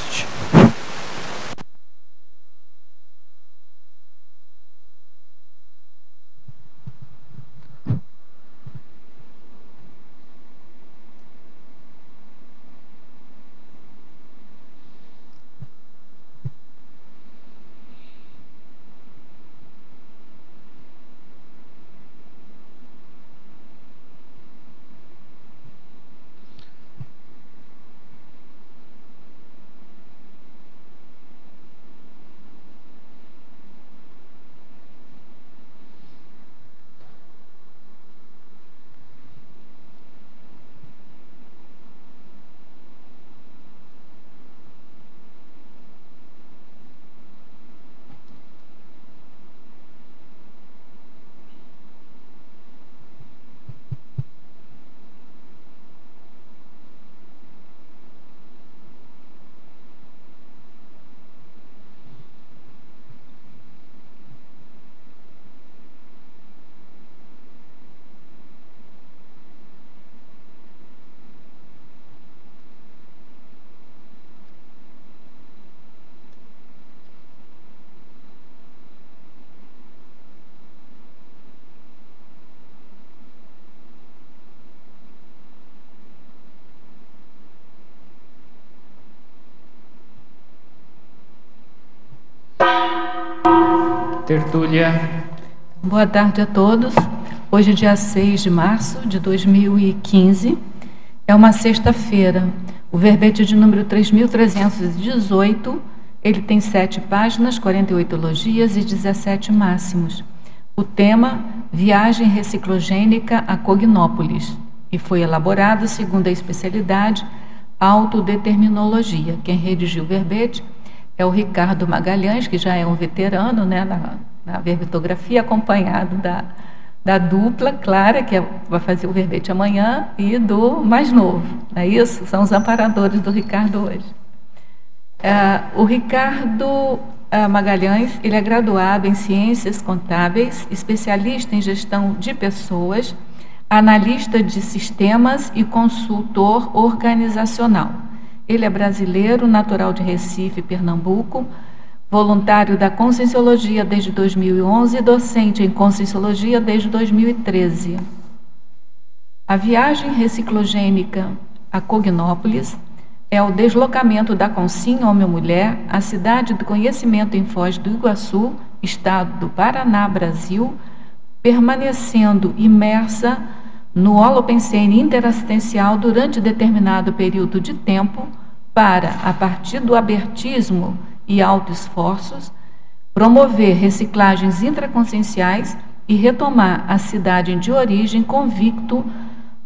Teste. Tertúlia. Boa tarde a todos. Hoje, dia 6 de março de 2015, é uma sexta-feira. O verbete de número 3.318, ele tem 7 páginas, 48 elogias e 17 máximos. O tema, viagem reciclogênica a Cognópolis, e foi elaborado segundo a especialidade autodeterminologia. Quem redigiu o verbete é o Ricardo Magalhães, que já é um veterano, né, na verbetografia, acompanhado da dupla Clara, que vai fazer o verbete amanhã, e do mais novo, não é isso? São os amparadores do Ricardo hoje. O Ricardo Magalhães, ele é graduado em Ciências Contábeis, especialista em gestão de pessoas, analista de sistemas e consultor organizacional. Ele é brasileiro, natural de Recife, Pernambuco, voluntário da Conscienciologia desde 2011 e docente em Conscienciologia desde 2013. A viagem reciclogênica a Cognópolis é o deslocamento da Consim Homem-Mulher à cidade do conhecimento em Foz do Iguaçu, estado do Paraná, Brasil, permanecendo imersa no holopensene interassistencial durante determinado período de tempo para, a partir do abertismo e autoesforços, promover reciclagens intraconscienciais e retomar a cidade de origem convicto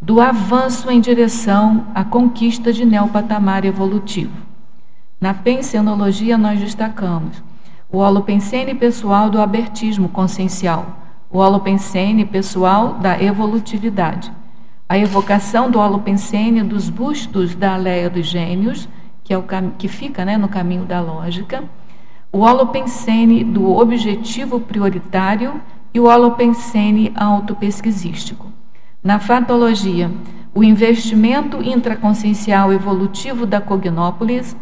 do avanço em direção à conquista de neopatamar evolutivo. Na pensenologia, nós destacamos o holopensene pessoal do abertismo consciencial, o holopensene pessoal da evolutividade, a evocação do holopensene dos bustos da Aleia dos Gênios, que é que fica, né, no caminho da lógica, o holopensene do objetivo prioritário e o holopensene autopesquisístico. Na fatologia, o investimento intraconsciencial evolutivo da Cognópolis,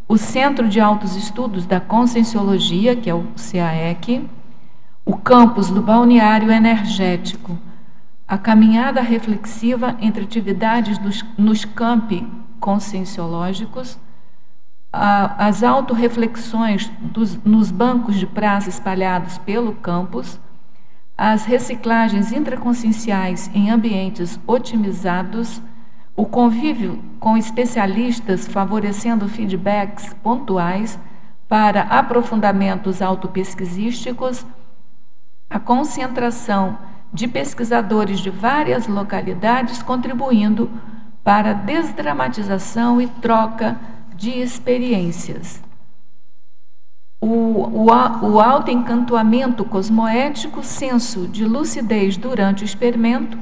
o Centro de Altos Estudos da Conscienciologia, que é o CAEC, o campus do balneário energético, a caminhada reflexiva entre atividades nos campi conscienciológicos, as autorreflexões nos bancos de praça espalhados pelo campus, as reciclagens intraconscienciais em ambientes otimizados, o convívio com especialistas favorecendo feedbacks pontuais para aprofundamentos autopesquisísticos, a concentração de pesquisadores de várias localidades contribuindo para a desdramatização e troca de experiências. O autoencantamento cosmoético, senso de lucidez durante o experimento,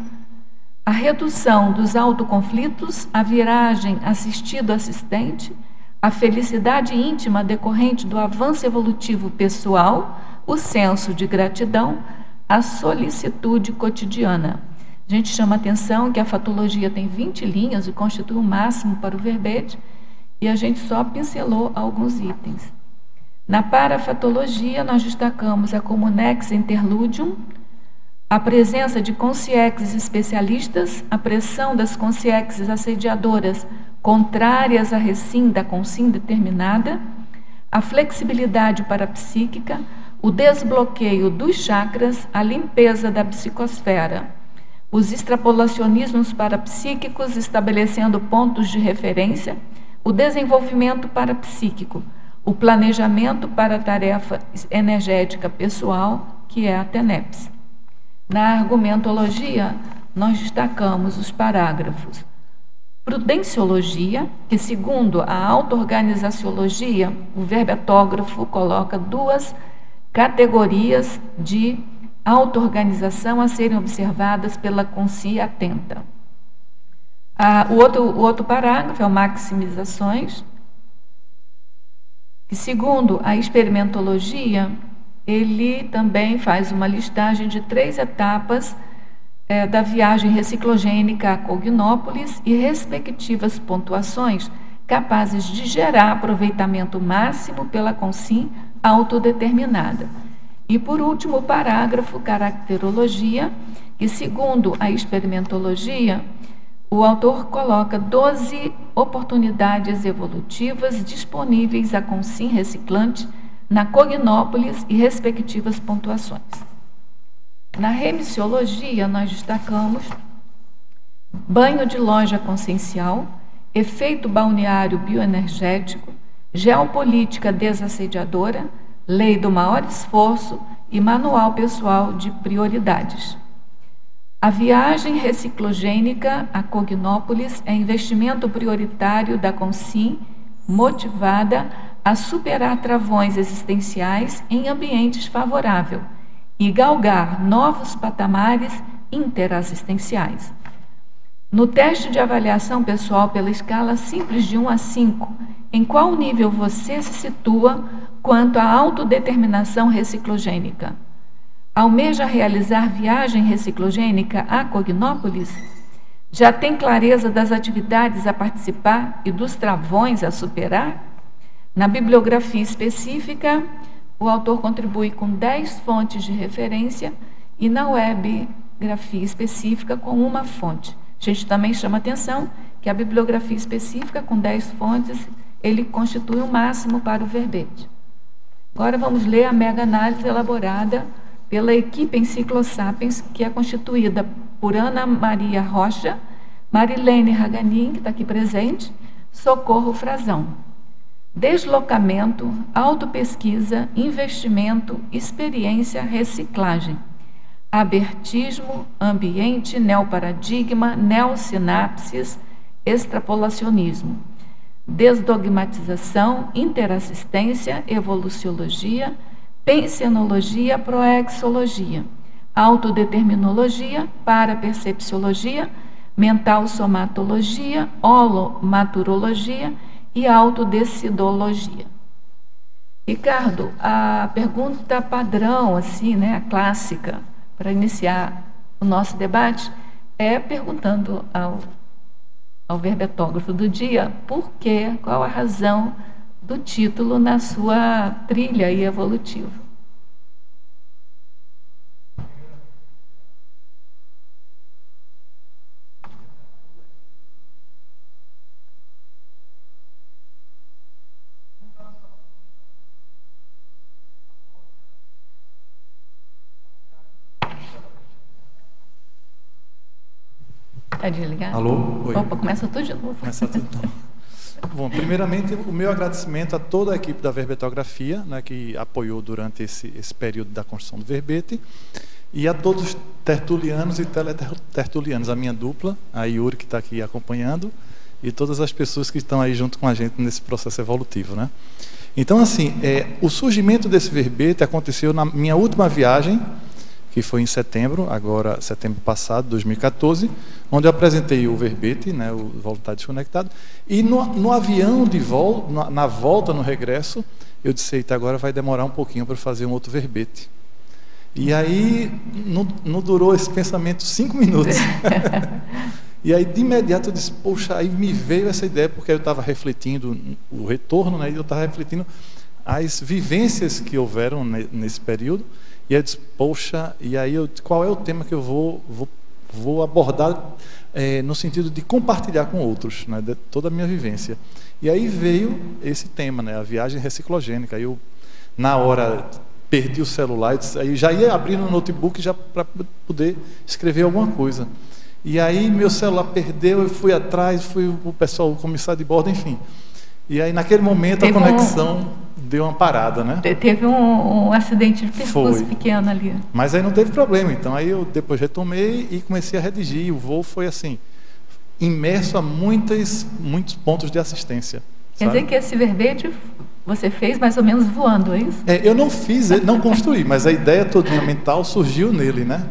a redução dos autoconflitos, a viragem assistido-assistente, a felicidade íntima decorrente do avanço evolutivo pessoal, o senso de gratidão, a solicitude cotidiana. A gente chama atenção que a fatologia tem 20 linhas e constitui o máximo para o verbete, e a gente só pincelou alguns itens. Na parafatologia, nós destacamos a Comunex Interludium, a presença de consciexes especialistas, a pressão das consciexes assediadoras contrárias à recim da consim determinada, a flexibilidade parapsíquica, o desbloqueio dos chakras, a limpeza da psicosfera, os extrapolacionismos parapsíquicos estabelecendo pontos de referência, o desenvolvimento parapsíquico, o planejamento para a tarefa energética pessoal, que é a TENEPS. Na argumentologia, nós destacamos os parágrafos prudenciologia, que segundo a auto-organizaciologia, o verbetógrafo coloca duas categorias de auto-organização a serem observadas pela consciência atenta. O outro parágrafo é o maximizações, que segundo a experimentologia, ele também faz uma listagem de 3 etapas da viagem reciclogênica a Cognópolis e respectivas pontuações capazes de gerar aproveitamento máximo pela consim autodeterminada. E por último, o parágrafo caracterologia, que segundo a experimentologia, o autor coloca 12 oportunidades evolutivas disponíveis à consim reciclante na Cognópolis e respectivas pontuações. Na remissiologia, nós destacamos banho de loja consciencial, efeito balneário bioenergético, geopolítica desassediadora, lei do maior esforço e manual pessoal de prioridades. A viagem reciclogênica a Cognópolis é investimento prioritário da consim motivada a superar travões existenciais em ambientes favoráveis e galgar novos patamares interassistenciais. No teste de avaliação pessoal pela escala simples de 1 a 5, em qual nível você se situa quanto à autodeterminação reciclogênica? Almeja realizar viagem reciclogênica a Cognópolis? Já tem clareza das atividades a participar e dos travões a superar? Na bibliografia específica, o autor contribui com 10 fontes de referência e na webgrafia específica com uma fonte. A gente também chama atenção que a bibliografia específica com 10 fontes, ele constitui o máximo para o verbete. Agora vamos ler a mega-análise elaborada pela equipe Enciclosapiens, que é constituída por Ana Maria Rocha, Marilene Raganin, que está aqui presente, Socorro Frazão. Deslocamento, autopesquisa, investimento, experiência, reciclagem. Abertismo, ambiente, neoparadigma, neosinapses, extrapolacionismo. Desdogmatização, interassistência, evoluciologia, pensenologia, proexologia. Autodeterminologia, parapercepciologia, mental somatologia, holomaturologia e autodecidologia. Ricardo, a pergunta padrão, assim, né, a clássica, para iniciar o nosso debate, é perguntando ao verbetógrafo do dia por quê, qual a razão do título na sua trilha evolutiva. Está desligado? Alô? Oi. Opa, começa tudo de novo. Começa tudo de novo. Bom, primeiramente, o meu agradecimento a toda a equipe da Verbetografia, né, que apoiou durante esse período da construção do verbete, e a todos os tertulianos e teletertulianos, a minha dupla, a Yuri, que está aqui acompanhando, e todas as pessoas que estão aí junto com a gente nesse processo evolutivo, né? Então, assim, o surgimento desse verbete aconteceu na minha última viagem, que foi em setembro, agora setembro passado, 2014, onde eu apresentei o verbete, né, o Voluntário Desconectado, e no avião de volta, na volta, no regresso, eu disse, eita, agora vai demorar um pouquinho para fazer um outro verbete. E aí, não durou esse pensamento 5 minutos. E aí, de imediato, eu disse, poxa, aí me veio essa ideia, porque eu estava refletindo o retorno, né? E eu estava refletindo as vivências que houveram nesse período. E aí eu disse, poxa, e aí qual é o tema que eu vou abordar no sentido de compartilhar com outros, né? De toda a minha vivência. E aí veio esse tema, né? A viagem reciclogênica. Aí eu, na hora, perdi o celular, aí já ia abrir no notebook já para poder escrever alguma coisa. E aí meu celular perdeu, eu fui atrás, fui o pessoal, o comissário de bordo, enfim. E aí naquele momento a conexão deu uma parada, né? Teve um acidente de percurso pequeno ali. Mas aí não teve problema, então aí eu depois retomei e comecei a redigir. O voo foi assim, imerso a muitos pontos de assistência. Quer dizer que esse verbete você fez mais ou menos voando, é isso? Eu não fiz, não construí, mas a ideia todinha mental surgiu nele, né?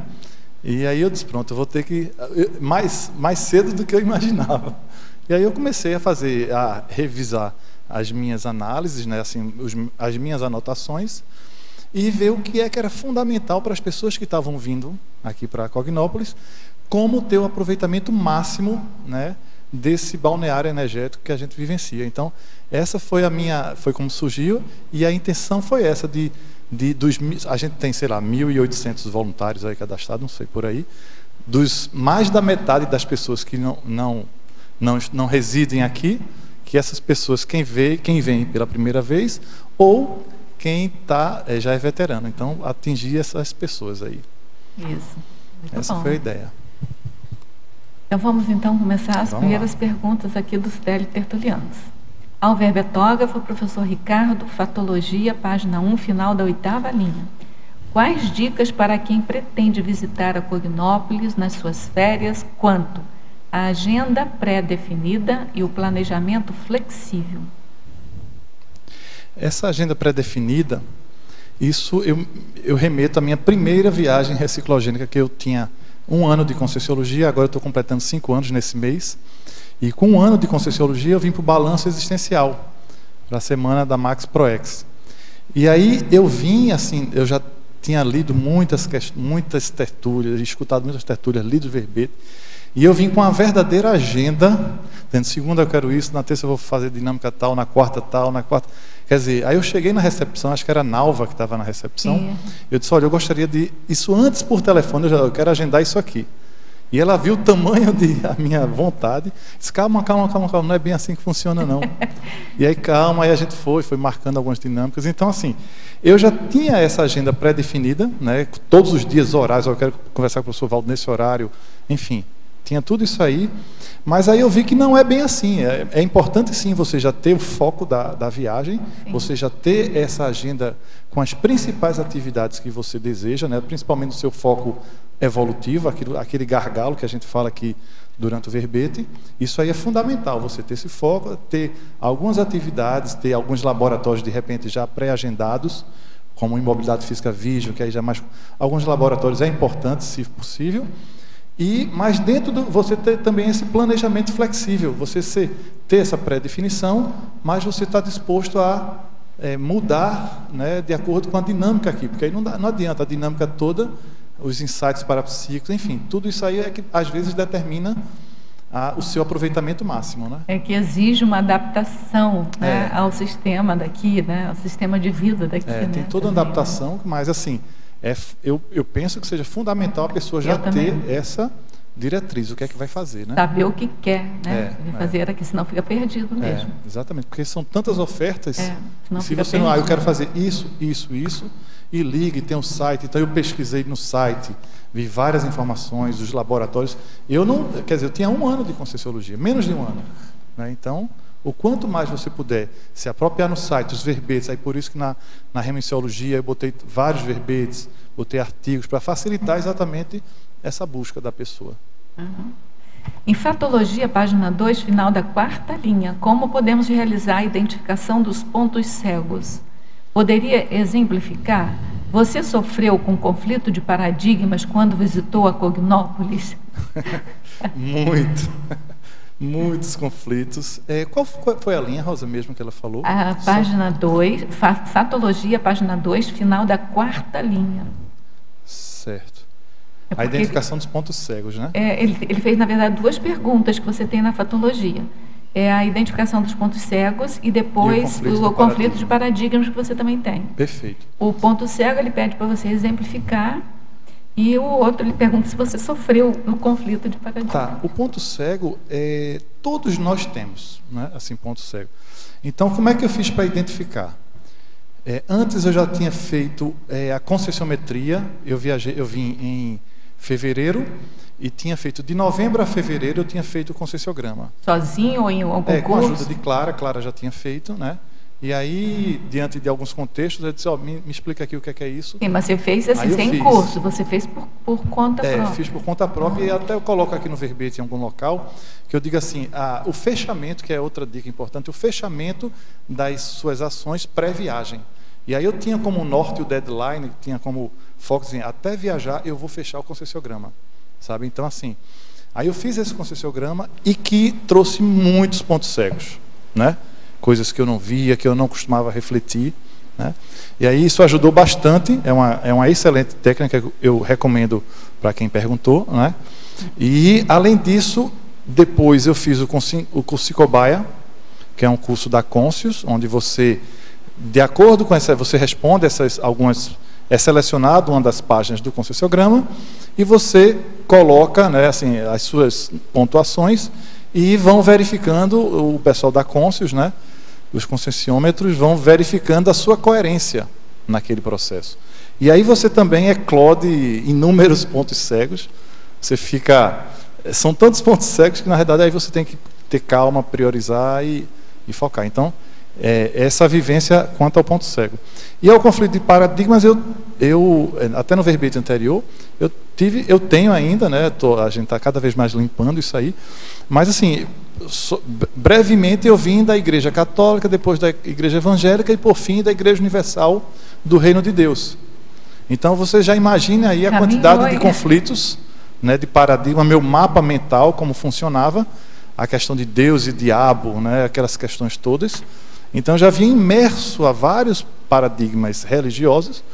E aí eu disse, pronto, eu vou ter que... Mais cedo do que eu imaginava. E aí eu comecei a revisar as minhas análises, né, assim, as minhas anotações, e ver o que era fundamental para as pessoas que estavam vindo aqui para Cognópolis, como ter o aproveitamento máximo, né, desse balneário energético que a gente vivencia. Então, essa foi como surgiu, e a intenção foi essa a gente tem, sei lá, 1.800 voluntários aí cadastrados, não sei, por aí, mais da metade das pessoas que não residem aqui, que essas pessoas, quem vem pela primeira vez, ou quem já é veterano. Então, atingir essas pessoas aí. Isso. Essa foi a ideia. Então, vamos então começar as primeiras perguntas aqui dos teletertulianos. Ao verbetógrafo, professor Ricardo, Fatologia, página 1, final da 8ª linha. Quais dicas para quem pretende visitar a Cognópolis nas suas férias quanto à agenda pré-definida e o planejamento flexível? Essa agenda pré-definida, isso eu remeto à minha primeira viagem reciclogênica, que eu tinha 1 ano de Conscienciologia, agora eu estou completando 5 anos nesse mês. E com 1 ano de Conscienciologia eu vim para o balanço existencial, para a semana da Max Proex. E aí eu vim, assim, eu já tinha lido muitas tertúlias, escutado muitas tertúlias, lido verbete, e eu vim com uma verdadeira agenda, dizendo, segunda eu quero isso, na terça eu vou fazer dinâmica tal, na quarta tal, na quarta... Quer dizer, aí eu cheguei na recepção, acho que era a Nalva que estava na recepção, eu disse, olha, eu gostaria de... Isso antes por telefone, eu quero agendar isso aqui. E ela viu o tamanho da minha vontade, disse, calma, não é bem assim que funciona, não. E aí, calma, aí a gente foi marcando algumas dinâmicas. Então, assim, eu já tinha essa agenda pré-definida, né, todos os dias, horários, eu quero conversar com o professor Valdo nesse horário, enfim, tinha tudo isso aí, mas aí eu vi que não é bem assim. É importante, sim, você já ter o foco da viagem, sim, você já ter essa agenda com as principais atividades que você deseja, né, principalmente o seu foco evolutivo, aquele gargalo que a gente fala aqui durante o verbete. Isso aí é fundamental, você ter esse foco, ter algumas atividades, ter alguns laboratórios de repente já pré-agendados, como imobilidade física vídeo, que aí já mais alguns laboratórios é importante, se possível. Mas dentro você ter também esse planejamento flexível, você ter essa pré-definição, mas você está disposto a mudar, né, de acordo com a dinâmica aqui, porque aí não adianta a dinâmica toda, os insights parapsíquicos, enfim, tudo isso aí é que às vezes determina o seu aproveitamento máximo, né? É que exige uma adaptação, né, ao sistema daqui, né, ao sistema de vida daqui. Né, tem toda uma adaptação, mas assim, eu penso que seja fundamental a pessoa já ter essa diretriz, o que é que vai fazer, né? Saber o que quer, né? Fazer aqui, senão fica perdido mesmo. Exatamente, porque são tantas ofertas, e se você não, eu quero fazer isso, e ligue, tem um site, então eu pesquisei no site, vi várias informações dos laboratórios, eu tinha 1 ano de Conscienciologia, menos de 1 ano, né? Então, o quanto mais você puder se apropriar no site, os verbetes, aí por isso que na Remissiologia eu botei vários verbetes, botei artigos para facilitar exatamente essa busca da pessoa. Em Fatologia, página 2, final da 4ª linha, como podemos realizar a identificação dos pontos cegos? Poderia exemplificar? Você sofreu com conflito de paradigmas quando visitou a Cognópolis? Muito. Muitos conflitos. Qual foi a linha, Rosa, mesmo que ela falou? A página 2, Fatologia, página 2, final da 4ª linha. Certo. A identificação dos pontos cegos, né? Ele fez, na verdade, duas perguntas que você tem na fatologia. É a identificação dos pontos cegos e depois o conflito de paradigmas que você também tem. Perfeito. O ponto cego, ele pede para você exemplificar, e o outro, ele pergunta se você sofreu no conflito de paradigmas. Tá, o ponto cego, todos nós temos, né? Assim, ponto cego. Então, como é que eu fiz para identificar? Antes eu já tinha feito a conscienciometria, eu vim em fevereiro, e tinha feito, de novembro a fevereiro, eu tinha feito o conscienciograma. Sozinho ou em algum curso? Com a ajuda de Clara já tinha feito, né? E aí, diante de alguns contextos, eu disse, me explica aqui o que é isso. Sim, mas você fez assim, sem curso, você fez por conta própria. Fiz por conta própria, e até eu coloco aqui no verbete em algum local, que eu digo assim, o fechamento, que é outra dica importante, o fechamento das suas ações pré-viagem. E aí eu tinha como norte o deadline, tinha como foco, assim, até viajar eu vou fechar o conscienciograma, sabe? Então, assim, aí eu fiz esse conscienciograma e que trouxe muitos pontos cegos, né? Coisas que eu não via, que eu não costumava refletir, né? E aí isso ajudou bastante, é uma excelente técnica que eu recomendo para quem perguntou, né? E, além disso, depois eu fiz o curso Cobaia, que é um curso da Conscius, onde você, de acordo com você responde é selecionado uma das páginas do conscienciograma e você coloca, né, assim, as suas pontuações e vão verificando, o pessoal da Conscius, né, os conscienciômetros vão verificando a sua coerência naquele processo. E aí você também eclode inúmeros pontos cegos, você fica... São tantos pontos cegos que, na verdade, aí você tem que ter calma, priorizar e focar. Então, essa vivência quanto ao ponto cego. E ao conflito de paradigmas, eu até no verbete anterior, eu tenho ainda, né, a gente está cada vez mais limpando isso aí, mas assim, brevemente eu vim da Igreja Católica, depois da Igreja Evangélica e por fim da Igreja Universal do Reino de Deus. Então você já imagina aí a quantidade de conflitos, né, de paradigma, meu mapa mental, como funcionava, a questão de Deus e diabo, né, aquelas questões todas. Então já vim imerso a vários paradigmas religiosos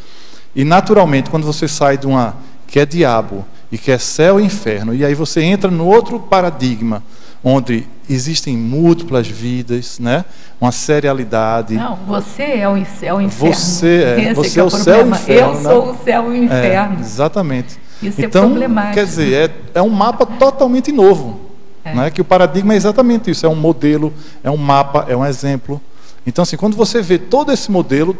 e naturalmente quando você sai de uma que é diabo e que é céu e inferno e aí você entra no outro paradigma onde existem múltiplas vidas, né? Uma serialidade. Não, você é o céu e o inferno. Você é o céu e o inferno. Eu sou o céu e o inferno. Exatamente. Isso então, é problemático. Quer dizer, é um mapa totalmente novo, né? Que o paradigma é exatamente isso, é um modelo, é um mapa, é um exemplo. Então, assim, quando você vê todo esse modelo,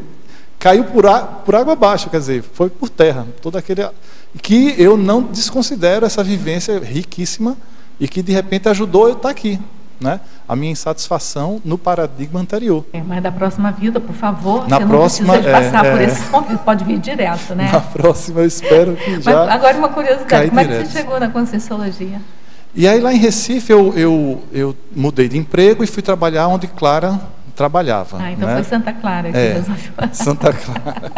caiu por água abaixo, quer dizer, foi por terra, todo aquele que eu não desconsidero essa vivência riquíssima e que de repente ajudou eu estar aqui, né? A minha insatisfação no paradigma anterior. Mas da próxima vida, por favor, na você próxima, não precisa de passar por esses conflitos, pode vir direto, né? Na próxima eu espero que já. Mas agora uma curiosidade, como direto. É que você chegou na Conscienciologia? E aí lá em Recife eu mudei de emprego e fui trabalhar onde Clara trabalhava. Então né? foi Santa Clara que resolveu. Santa Clara.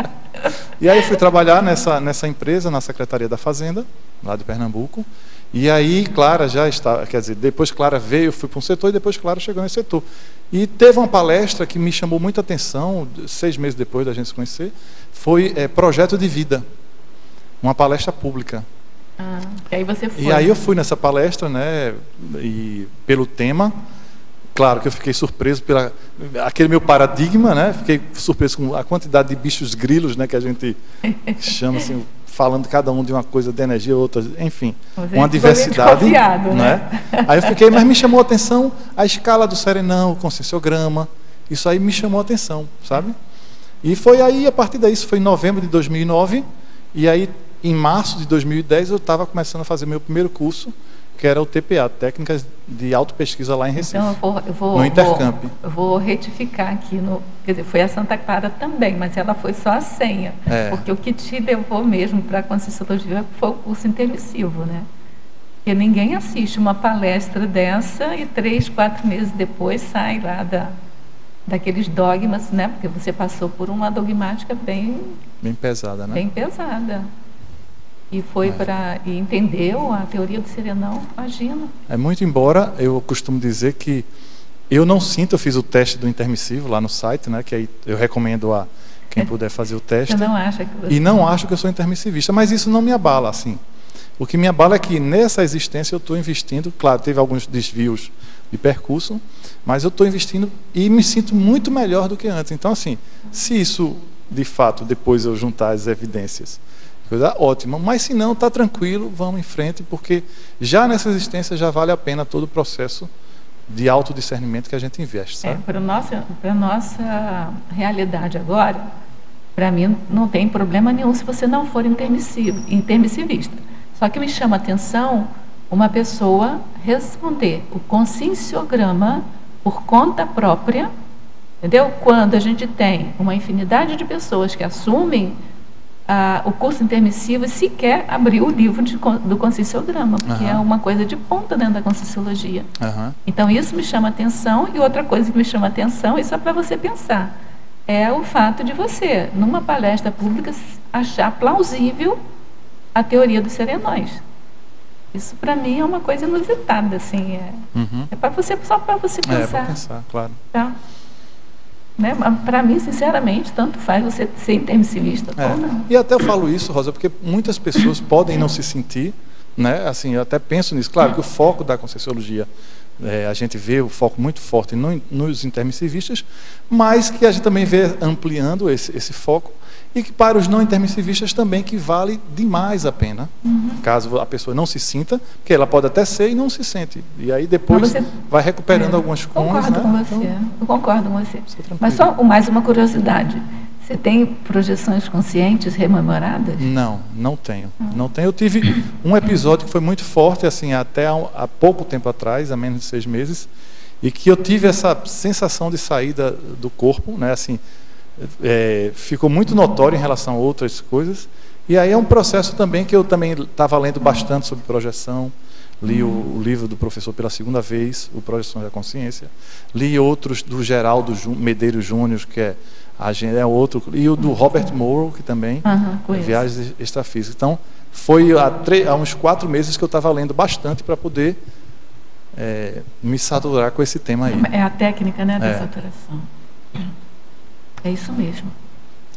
E aí fui trabalhar nessa empresa, na Secretaria da Fazenda, lá de Pernambuco. E aí Clara já estava, quer dizer, depois Clara veio, eu fui para um setor e depois Clara chegou nesse setor. E teve uma palestra que me chamou muita atenção, 6 meses depois da gente se conhecer, foi Projeto de Vida, uma palestra pública. E aí você foi. E aí eu fui nessa palestra, né, e pelo tema. Claro que eu fiquei surpreso pelo aquele meu paradigma, né? Fiquei surpreso com a quantidade de bichos grilos, né, que a gente chama assim, falando cada um de uma coisa de energia, outra, enfim, uma diversidade, né? Aí eu fiquei, mas me chamou a atenção a escala do serenão, o conscienciograma, isso aí me chamou a atenção, sabe? E foi aí, a partir daí, isso foi em novembro de 2009, e aí em março de 2010 eu estava começando a fazer meu primeiro curso, que era o TPA, Técnicas de Autopesquisa lá em Recife, no Intercamp. Eu vou retificar aqui, quer dizer, foi a Santa Clara também, mas ela foi só a senha, porque o que te levou mesmo para a Conscienciologia foi o curso intermissivo, né? Porque ninguém assiste uma palestra dessa e 3, 4 meses depois sai lá daqueles dogmas, né? Porque você passou por uma dogmática bem pesada, né? Bem pesada. E foi e entendeu a teoria do serenão, imagina. Muito embora eu costumo dizer que eu não sinto, eu fiz o teste do intermissivo lá no site, né, que aí eu recomendo a quem puder fazer o teste. Você não acha que você... E não acho que eu sou intermissivista, mas isso não me abala, assim. O que me abala é que nessa existência eu estou investindo, claro, teve alguns desvios de percurso, mas eu estou investindo e me sinto muito melhor do que antes. Então, assim, se isso, de fato, depois eu juntar as evidências, coisa ótima, mas se não, está tranquilo, vamos em frente, porque já nessa existência já vale a pena todo o processo de autodiscernimento que a gente investe, sabe? Para a nossa realidade agora, para mim não tem problema nenhum se você não for intermissivista. Só que me chama a atenção uma pessoa responder o conscienciograma por conta própria, entendeu? Quando a gente tem uma infinidade de pessoas que assumem o curso intermissivo e sequer abriu o livro do conscienciograma, porque é uma coisa de ponta dentro da conscienciologia. Então isso me chama atenção, e outra coisa que me chama atenção, isso é para você pensar, é o fato de você, numa palestra pública, achar plausível a teoria dos serenões. Isso para mim é uma coisa inusitada, assim, é para você, só para você pensar. É para pensar, claro. Tá? Né? Para mim, sinceramente, tanto faz você ser intermissivista ou não. E até eu falo isso, Rosa, porque muitas pessoas podem não se sentir, né? Assim, eu até penso nisso. Claro que o foco da Conscienciologia, a gente vê o foco muito forte nos intermissivistas, mas que a gente também vê ampliando esse foco, e que para os não intermissivistas também que vale demais a pena, caso a pessoa não se sinta, porque ela pode até ser e não se sente, e aí depois vai recuperando algumas coisas. Concordo com você, então, eu concordo com você. Mas só mais uma curiosidade, você tem projeções conscientes rememoradas? Não tenho. Não tenho. Eu tive um episódio que foi muito forte, assim, até há pouco tempo atrás, há menos de 6 meses, e que eu tive essa sensação de saída do corpo, né, assim, ficou muito notório em relação a outras coisas, e aí é um processo também que eu também estava lendo bastante sobre projeção, li o livro do professor pela 2ª vez, o Projeções da Consciência, li outros do Geraldo Medeiros Júnior, que é outro, e o do Robert Morrow, que também Viagens Extrafísicas. Então, foi há uns 4 meses que eu estava lendo bastante para poder me saturar com esse tema aí. É a técnica, né, da saturação. É isso mesmo.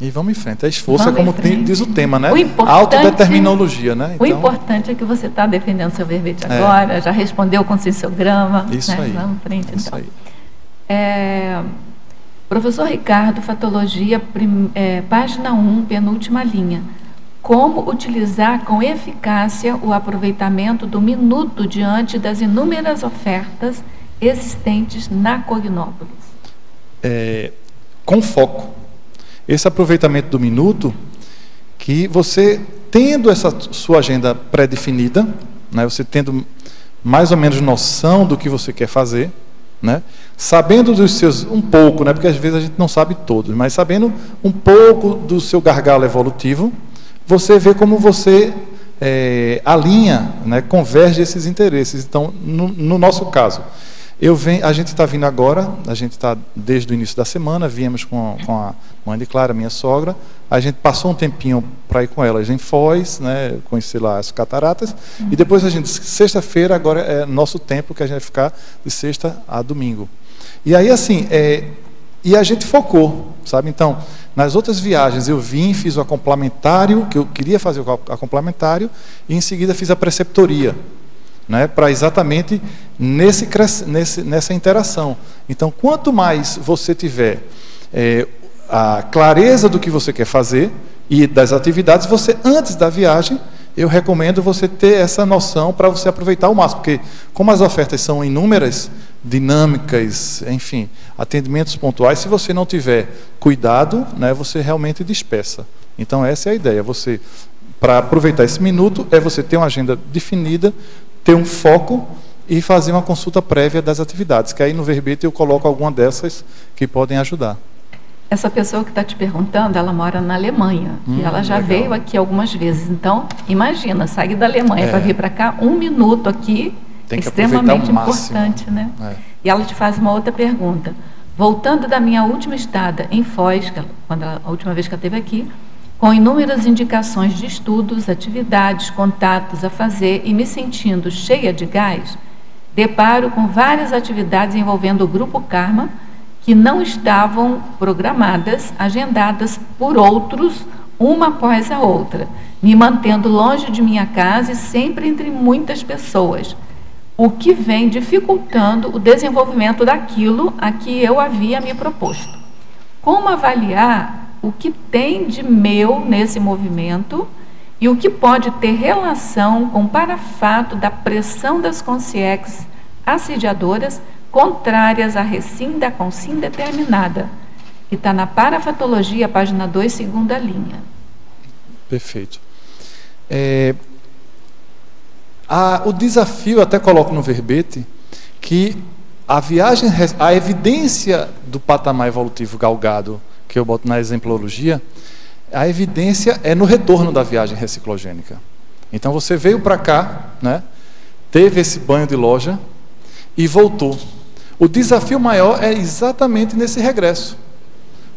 E vamos em frente. A esforço é como diz o tema, né? A autodeterminologia, né? Então, o importante é que você está defendendo seu verbete agora, já respondeu o conscienciograma. Isso aí. Vamos em frente, então. Isso aí. Professor Ricardo, Fatologia, página 1, penúltima linha. Como utilizar com eficácia o aproveitamento do minuto diante das inúmeras ofertas existentes na Cognópolis? Com foco. Esse aproveitamento do minuto, que você, tendo essa sua agenda pré-definida, né, você tendo mais ou menos noção do que você quer fazer, né, sabendo dos seus, um pouco, né, porque às vezes a gente não sabe todos, mas sabendo um pouco do seu gargalo evolutivo, você vê como você alinha, né, converge esses interesses. Então, no nosso caso, a gente está vindo agora, a gente está desde o início da semana, viemos com a mãe de Clara, minha sogra, a gente passou um tempinho para ir com elas em Foz, né, conhecer lá as cataratas, e depois sexta-feira agora é nosso tempo que a gente vai ficar de sexta a domingo. E aí assim, e a gente focou, sabe? Então, nas outras viagens eu fiz o acomplementário, que eu queria fazer o acomplementário, e em seguida fiz a preceptoria, né, para exatamente nessa interação. Então, quanto mais você tiver a clareza do que você quer fazer e das atividades, você, antes da viagem, eu recomendo você ter essa noção para você aproveitar ao máximo, porque como as ofertas são inúmeras, dinâmicas, enfim, atendimentos pontuais, se você não tiver cuidado, né, você realmente dispersa. Então, essa é a ideia. Você, para aproveitar esse minuto, você ter uma agenda definida, ter um foco e fazer uma consulta prévia das atividades, que aí no verbete eu coloco alguma dessas que podem ajudar. Essa pessoa que está te perguntando, ela mora na Alemanha, e ela já veio aqui algumas vezes. Então, imagina, sair da Alemanha para vir para cá, 1 minuto aqui, é extremamente importante, né? E ela te faz uma outra pergunta. Voltando da minha última estada em Foz, a última vez que ela esteve aqui, com inúmeras indicações de estudos, atividades, contatos a fazer e me sentindo cheia de gás, deparo com várias atividades envolvendo o Grupo Karma que não estavam programadas, agendadas por outros, uma após a outra. me mantendo longe de minha casa e sempre entre muitas pessoas, o que vem dificultando o desenvolvimento daquilo a que eu havia me proposto. Como avaliar o que tem de meu nesse movimento e o que pode ter relação com o parafato da pressão das consciências assediadoras contrárias à recim da consim determinada, que está na Parafatologia, página 2, segunda linha. Perfeito. O desafio, até coloco no verbete, que a evidência do patamar evolutivo galgado, que eu boto na exemplologia, a evidência é no retorno da viagem reciclogênica. Então você veio para cá, né, teve esse banho de loja e voltou. O desafio maior é exatamente nesse regresso.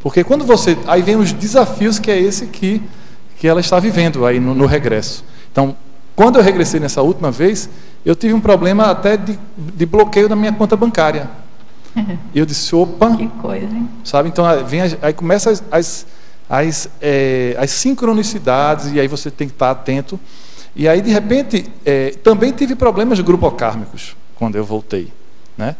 Porque quando você... Aí vem os desafios, que é esse que ela está vivendo aí no regresso. Então, quando eu regressei nessa última vez, eu tive um problema até de bloqueio da minha conta bancária. E eu disse, opa... Que coisa, hein? Sabe? Então, aí começam as sincronicidades, e aí você tem que estar atento. E aí, de repente, também tive problemas grupocármicos, quando eu voltei, né?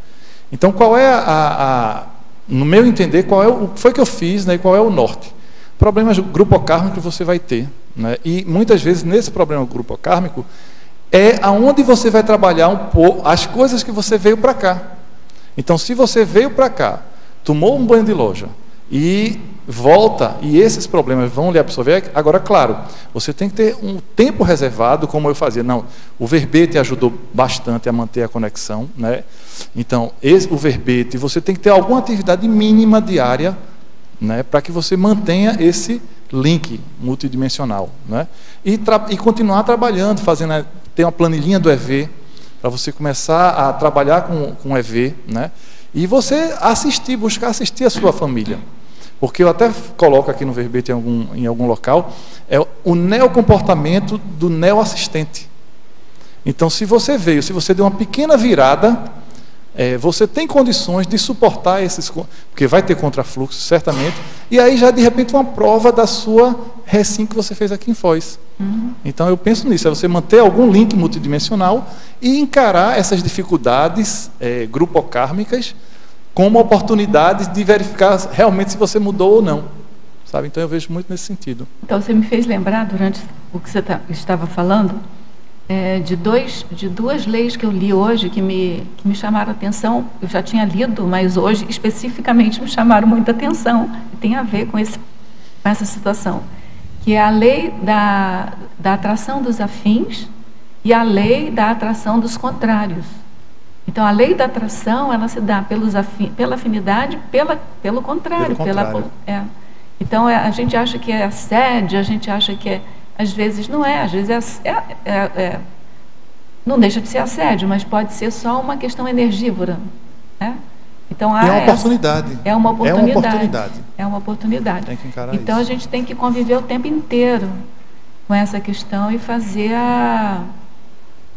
Então, qual é no meu entender, o que foi que eu fiz, né, e qual é o norte? Problemas grupocármicos você vai ter, né? E muitas vezes nesse problema grupocármico é aonde você vai trabalhar um pouco as coisas que você veio para cá. Então, se você veio para cá, tomou um banho de loja e volta, e esses problemas vão lhe absorver, agora, claro, você tem que ter um tempo reservado, como eu fazia. Não, o verbete ajudou bastante a manter a conexão, né? Então, o verbete, você tem que ter alguma atividade mínima diária, né, para que você mantenha esse link multidimensional, né? E continuar trabalhando, ter uma planilhinha do EV, para você começar a trabalhar com o EV, né? E você buscar assistir a sua família. Porque eu até coloco aqui no verbete em algum local, é o neocomportamento do neoassistente. Então, se você deu uma pequena virada, você tem condições de suportar porque vai ter contrafluxo, certamente, e aí já, de repente, uma prova da sua recim que você fez aqui em Foz. Uhum. Então, eu penso nisso, é você manter algum link multidimensional e encarar essas dificuldades grupocármicas como oportunidades de verificar realmente se você mudou ou não, sabe? Então eu vejo muito nesse sentido. Então você me fez lembrar, durante o que você estava falando, de duas leis que eu li hoje que me chamaram a atenção. Eu já tinha lido, mas hoje especificamente me chamaram muita atenção, e tem a ver com essa situação, que é a lei da atração dos afins e a lei da atração dos contrários. Então, a lei da atração, ela se dá pela afinidade, pelo contrário. Então, a gente acha que é assédio, a gente acha que às vezes não é, às vezes não deixa de ser assédio, mas pode ser só uma questão energívora, né? Então, é uma oportunidade. É uma oportunidade. É uma oportunidade. Tem que encarar então, isso. A gente tem que conviver o tempo inteiro com essa questão e fazer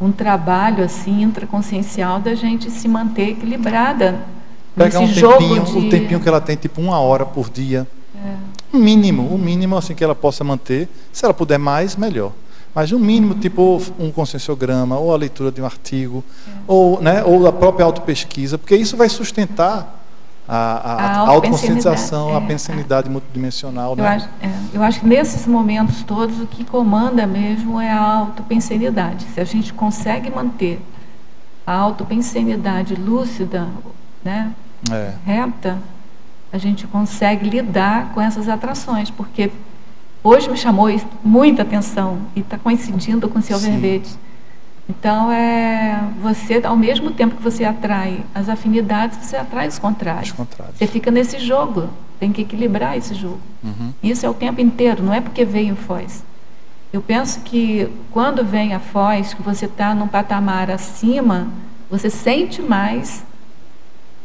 um trabalho assim intraconsciencial da gente se manter equilibrada. Pegar um tempinho que ela tem, tipo 1 hora por dia. O mínimo assim que ela possa manter. Se ela puder mais, melhor. Mas um mínimo, tipo um conscienciograma, ou a leitura de um artigo, ou a própria autopesquisa, porque isso vai sustentar a autoconscientização, a pensanidade multidimensional. Eu acho que nesses momentos todos o que comanda mesmo é a autopensanidade. Se a gente consegue manter a autopensanidade lúcida, né, reta, a gente consegue lidar com essas atrações, porque hoje me chamou muita atenção e está coincidindo com o seu verbete. Então, você, ao mesmo tempo que você atrai as afinidades, você atrai os contrários. Você fica nesse jogo, tem que equilibrar esse jogo. Uhum. Isso é o tempo inteiro, não é porque veio Foz. Eu penso que quando vem a Foz, que você está num patamar acima, você sente mais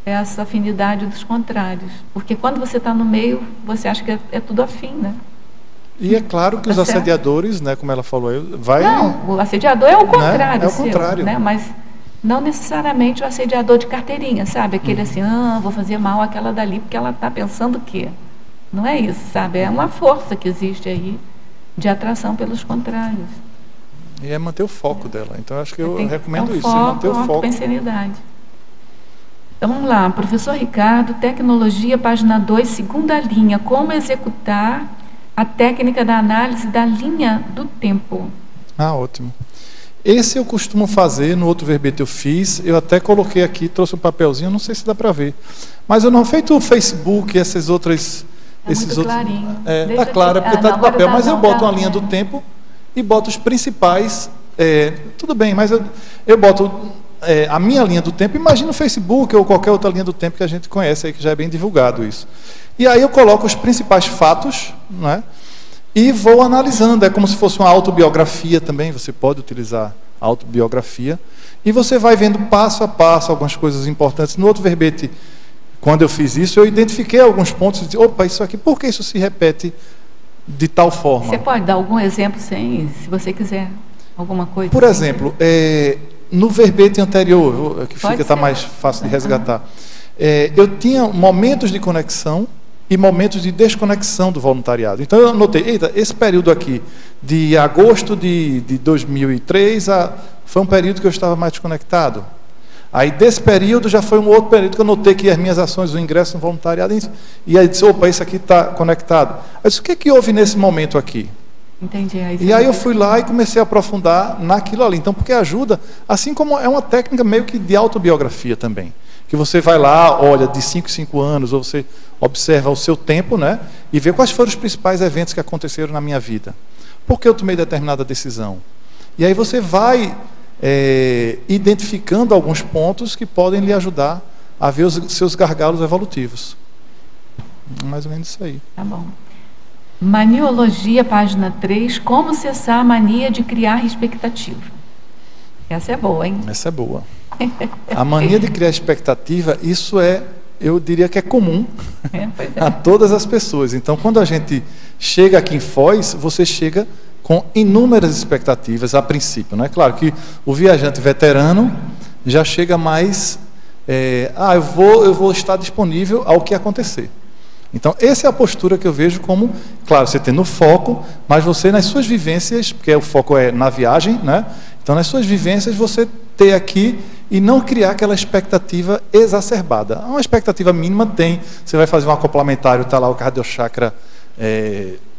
essa afinidade dos contrários. Porque quando você está no meio, você acha que é tudo afim, né? E é claro que os assediadores, né, como ela falou, Não, o assediador é o contrário, né? É o contrário. Né? Mas não necessariamente o assediador de carteirinha, sabe? Aquele assim, vou fazer mal àquela dali porque ela está pensando o quê? Não é isso, sabe? É uma força que existe aí de atração pelos contrários. E é manter o foco dela. Então, acho que eu recomendo isso, foco, manter o foco. Autopensenidade. Então, vamos lá. Professor Ricardo, Tecnologia, página 2, segunda linha. Como executar a técnica da análise da linha do tempo? Ah, ótimo. Esse eu costumo fazer, no outro verbete eu fiz, eu até coloquei aqui, trouxe um papelzinho, não sei se dá para ver. Mas eu não feito o Facebook, essas outras... Muito clarinho. Está claro, é porque está de papel, mas eu boto uma linha do tempo e boto os principais... tudo bem, mas eu boto a minha linha do tempo, imagina o Facebook ou qualquer outra linha do tempo que a gente conhece, aí, que já é bem divulgado isso. E aí eu coloco os principais fatos, não é? E vou analisando, é como se fosse uma autobiografia também, você pode utilizar a autobiografia, e você vai vendo passo a passo algumas coisas importantes. No outro verbete, quando eu fiz isso, eu identifiquei alguns pontos e disse, opa, isso aqui, por que isso se repete de tal forma? Você pode dar algum exemplo, se você quiser, alguma coisa? Por exemplo, no verbete anterior, que está mais fácil de resgatar, eu tinha momentos de conexão e momentos de desconexão do voluntariado. Então eu notei, eita, esse período aqui, de agosto de 2003, foi um período que eu estava mais desconectado. Aí desse período já foi um outro período que eu notei que as minhas ações, o ingresso no voluntariado, e aí disse, opa, isso aqui está conectado. Aí disse, o que houve nesse momento aqui? Entendi. E aí eu fui lá e comecei a aprofundar naquilo ali. Então, porque ajuda, assim como é uma técnica meio que de autobiografia também. Que você vai lá, olha, de 5 em 5 anos, ou você observa o seu tempo, né? E vê quais foram os principais eventos que aconteceram na minha vida. Por que eu tomei determinada decisão? E aí você vai identificando alguns pontos que podem lhe ajudar a ver os seus gargalos evolutivos. Mais ou menos isso aí. Tá bom. Maniologia, página 3, como cessar a mania de criar expectativa. Essa é boa, hein? Essa é boa. A mania de criar expectativa, isso eu diria que é comum a todas as pessoas. Então, quando a gente chega aqui em Foz, você chega com inúmeras expectativas a princípio, não é? Claro que o viajante veterano já chega mais... eu vou estar disponível ao que acontecer. Então, essa é a postura que eu vejo como, claro, você tendo foco, mas você nas suas vivências, porque o foco é na viagem, né? Então, nas suas vivências, você ter aqui e não criar aquela expectativa exacerbada. Uma expectativa mínima tem, você vai fazer um acoplamentário, está lá o cardiochakra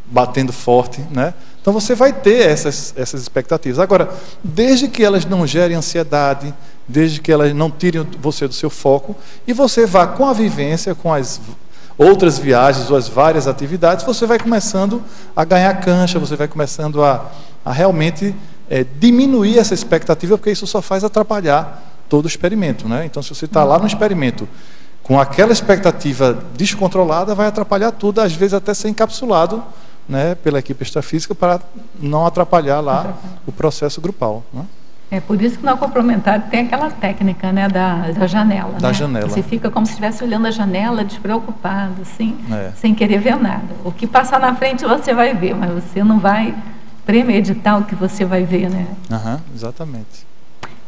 batendo forte, né? Então, você vai ter essas expectativas. Agora, desde que elas não gerem ansiedade, desde que elas não tirem você do seu foco, e você vá com a vivência, com as outras viagens ou as várias atividades, você vai começando a ganhar cancha, você vai começando a realmente diminuir essa expectativa, porque isso só faz atrapalhar todo o experimento, né? Então, se você está lá no experimento com aquela expectativa descontrolada, vai atrapalhar tudo, às vezes até ser encapsulado, né, pela equipe extrafísica, para não atrapalhar lá o processo grupal, né? É por isso que no acoplamentário tem aquela técnica, né, da janela. Da janela. Você fica como se estivesse olhando a janela, despreocupado, assim, sem querer ver nada. O que passar na frente você vai ver, mas você não vai premeditar o que você vai ver, né? Exatamente.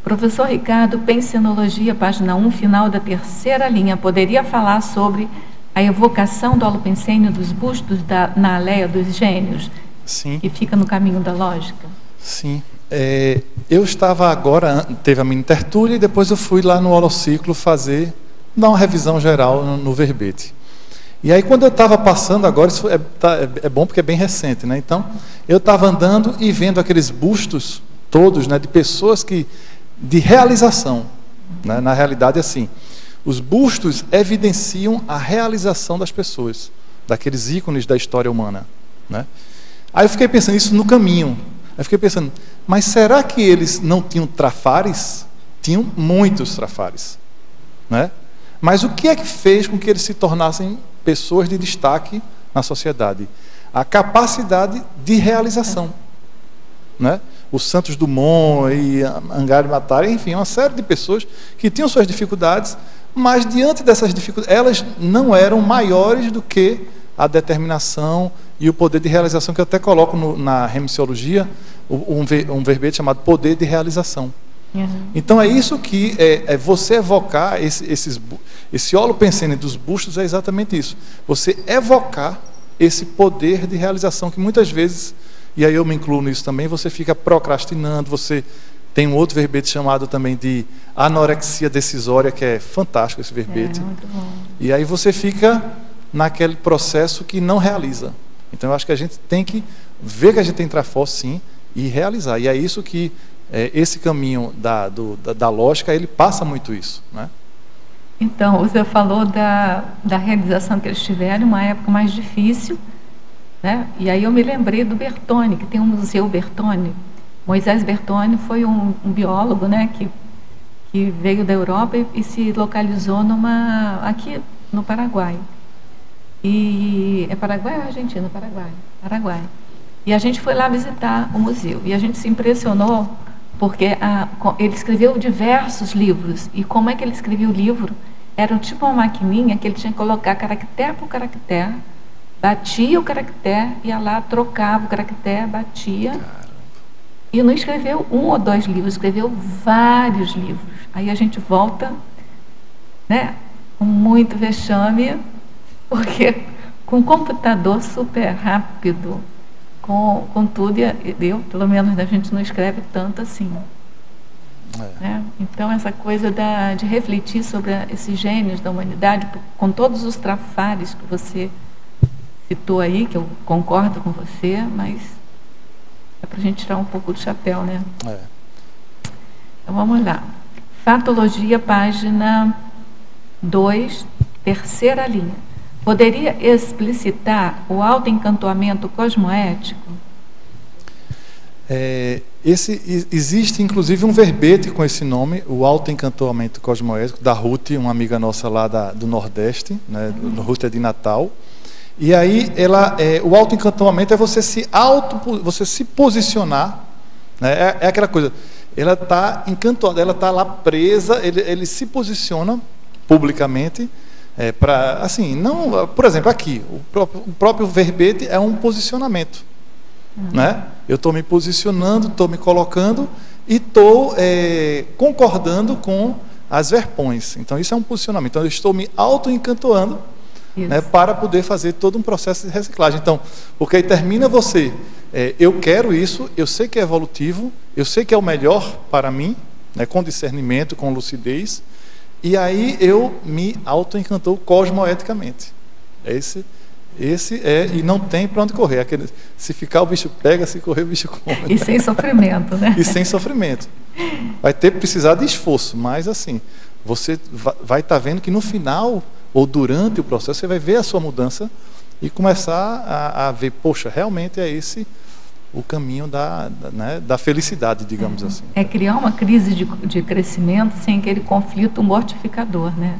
Professor Ricardo, Pensenologia, página 1, final da terceira linha. Poderia falar sobre a evocação do holopensênio dos bustos na Aleia dos Gênios? Sim. Que fica no caminho da lógica? Sim. Eu estava agora, teve a mini tertúlia e depois eu fui lá no holociclo dar uma revisão geral no verbete. E aí quando eu estava passando agora, isso é bom porque é bem recente, né? Então, eu estava andando e vendo aqueles bustos todos, né, de pessoas de realização, né? Na realidade, assim, os bustos evidenciam a realização das pessoas, daqueles ícones da história humana, né? Aí eu fiquei pensando isso no caminho. Aí fiquei pensando, mas será que eles não tinham trafares? Tinham muitos trafares, né? Mas o que é que fez com que eles se tornassem pessoas de destaque na sociedade? A capacidade de realização, né? Os Santos Dumont e Angari Matari, enfim, uma série de pessoas que tinham suas dificuldades, mas diante dessas dificuldades, elas não eram maiores do que a determinação e o poder de realização, que eu até coloco na remissiologia, um verbete chamado poder de realização. Então é isso que você evocar esse holopensene dos bustos, é exatamente isso. Você evocar esse poder de realização que muitas vezes, e aí eu me incluo nisso também, você fica procrastinando, você tem um outro verbete chamado também de anorexia decisória, que é fantástico esse verbete. Muito bom. E aí você fica naquele processo que não realiza. Então eu acho que a gente tem que ver que a gente tem Traforce, sim, e realizar. E é isso que esse caminho da lógica, ele passa muito isso, né? Então, você falou da realização que eles tiveram, uma época mais difícil, né? E aí eu me lembrei do Bertone, que tem um museu Bertone. Moisés Bertone foi um biólogo, né, que veio da Europa e se localizou aqui no Paraguai. E é Paraguai ou Argentina? Paraguai. E a gente foi lá visitar o museu. E a gente se impressionou porque ele escreveu diversos livros. E como é que ele escrevia o livro? Era tipo uma maquininha que ele tinha que colocar caractere por caractere, batia o caractere, ia lá, trocava o caractere, batia. E não escreveu 1 ou 2 livros, escreveu vários livros. Aí a gente volta, né, com muito vexame, porque com computador super rápido, com tudo, pelo menos a gente não escreve tanto assim. Né? Então essa coisa de refletir sobre esses gênios da humanidade, com todos os trafares que você citou aí, que eu concordo com você, mas é para a gente tirar um pouco do chapéu, né? Então vamos lá. Fatologia, página 2, terceira linha. Poderia explicitar o autoencantamento cosmoético? Existe inclusive um verbete com esse nome, o autoencantamento cosmoético, da Ruth, uma amiga nossa lá do Nordeste, né? Ruth é de Natal. E aí o autoencantamento é você se posicionar, né? É aquela coisa, ela está encantada, ela está lá presa, ele se posiciona publicamente, para, assim, não, por exemplo, aqui, o próprio verbete é um posicionamento, né? Eu estou me posicionando, estou me colocando e estou concordando com as verpões. Então isso é um posicionamento. Então eu estou me autoencantando, né, para poder fazer todo um processo de reciclagem. Então, porque aí termina você, eu quero isso, eu sei que é evolutivo, eu sei que é o melhor para mim, né, com discernimento, com lucidez, e aí eu me autoencantou cosmoeticamente. E não tem para onde correr. Se ficar o bicho pega, se correr o bicho come. E sem sofrimento, né? E sem sofrimento. Vai precisar de esforço, mas assim, você vai estar vendo que no final ou durante o processo, você vai ver a sua mudança e começar a ver, poxa, realmente é esse o caminho da felicidade, digamos assim. É criar uma crise de crescimento sem aquele conflito mortificador, né?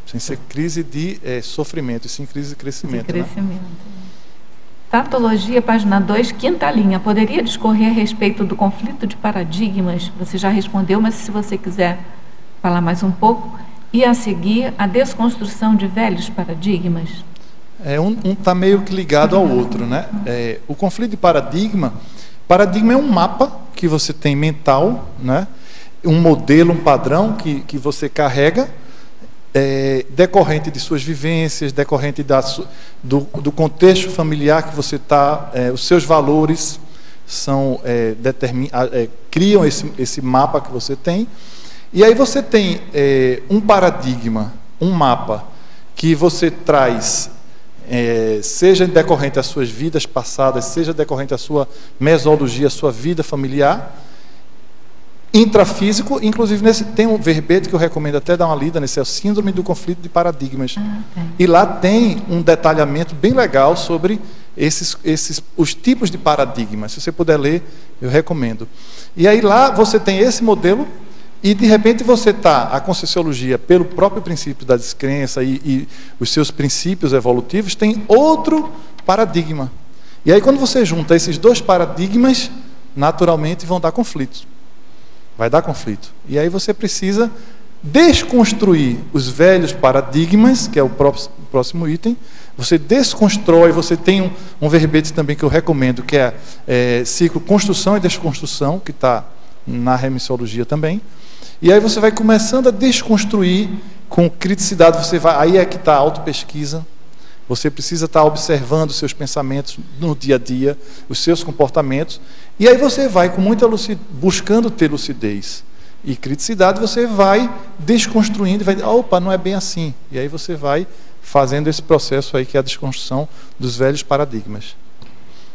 Sem ser crise de sofrimento, e sim crise de crescimento. Né? Tatologia, página 2, quinta linha. Poderia discorrer a respeito do conflito de paradigmas? Você já respondeu, mas se você quiser falar mais um pouco. E a seguir, a desconstrução de velhos paradigmas? Um está meio que ligado ao outro, né? O conflito de paradigma é um mapa que você tem mental, né? Um modelo, um padrão que você carrega, decorrente de suas vivências, decorrente do contexto familiar que você está, os seus valores criam esse mapa que você tem. E aí você tem um paradigma, um mapa, que você traz, seja decorrente das suas vidas passadas, seja decorrente da sua mesologia, sua vida familiar, intrafísico. Inclusive, tem um verbete que eu recomendo até dar uma lida, nesse é o Síndrome do Conflito de Paradigmas. E lá tem um detalhamento bem legal sobre os tipos de paradigmas. Se você puder ler, eu recomendo. E aí lá você tem esse modelo. E, de repente, a Conscienciologia, pelo próprio princípio da descrença e os seus princípios evolutivos, tem outro paradigma. E aí, quando você junta esses dois paradigmas, naturalmente vão dar conflitos. Vai dar conflito. E aí você precisa desconstruir os velhos paradigmas, que é o próximo item. Você desconstrói, você tem um verbete também que eu recomendo, que é ciclo construção e desconstrução, que está na Remissiologia também. E aí você vai começando a desconstruir com criticidade, aí é que está a autopesquisa, Você precisa estar observando os seus pensamentos no dia a dia, os seus comportamentos, e aí você vai com muita buscando ter lucidez e criticidade, você vai desconstruindo e vai, opa, não é bem assim. E aí você vai fazendo esse processo aí que é a desconstrução dos velhos paradigmas.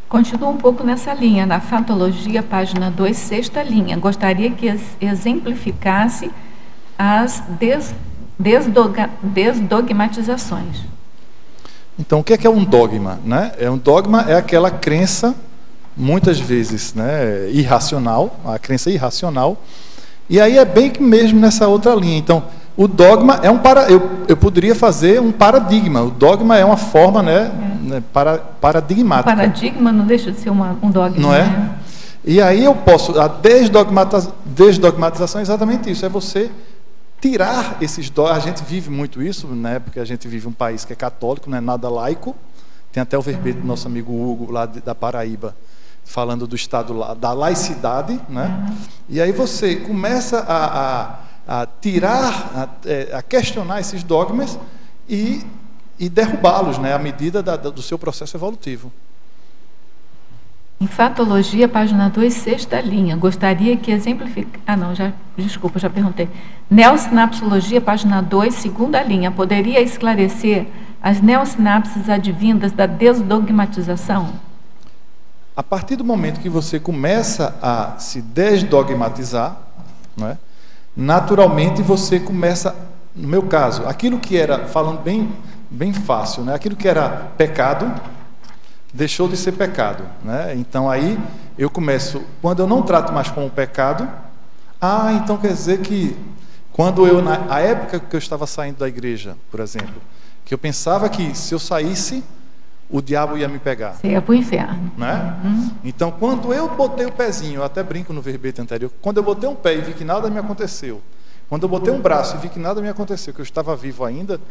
Continua um pouco nessa linha, na Fatologia, página 2, sexta linha. Gostaria que exemplificasse as desdogmatizações. Então, o que é um dogma, né? Um dogma é aquela crença, muitas vezes, né, irracional, a crença irracional. E aí é bem que mesmo nessa outra linha. Então, o dogma é eu poderia fazer um paradigma. O dogma é uma forma, né, paradigmática. O paradigma não deixa de ser um dogma. Não é? Né? E aí eu posso... A desdogmatização é exatamente isso. É você tirar esses dogmas. A gente vive muito isso, né, porque a gente vive um país que é católico, não é nada laico. Tem até o verbete do nosso amigo Hugo, lá da Paraíba, falando do estado da laicidade, né? E aí você começa a tirar, a questionar esses dogmas e derrubá-los, né, à medida do seu processo evolutivo. Em Fatologia, página 2, sexta linha. Gostaria que exemplificasse... Desculpa, já perguntei. Neossinapsologia, página 2, segunda linha. Poderia esclarecer as neossinapses advindas da desdogmatização? A partir do momento que você começa a se desdogmatizar, não é? Naturalmente você começa, no meu caso, aquilo que era, falando bem fácil, né? Aquilo que era pecado, deixou de ser pecado, né? Então aí eu começo, quando eu não trato mais como pecado, então quer dizer que quando a época que eu estava saindo da igreja, por exemplo, que eu pensava que se eu saísse, o diabo ia me pegar. Você ia para o inferno. Né? Então, quando eu botei o pezinho, eu até brinco no verbete anterior, quando eu botei um pé e vi que nada me aconteceu, quando eu botei um braço e vi que nada me aconteceu, que eu estava vivo ainda,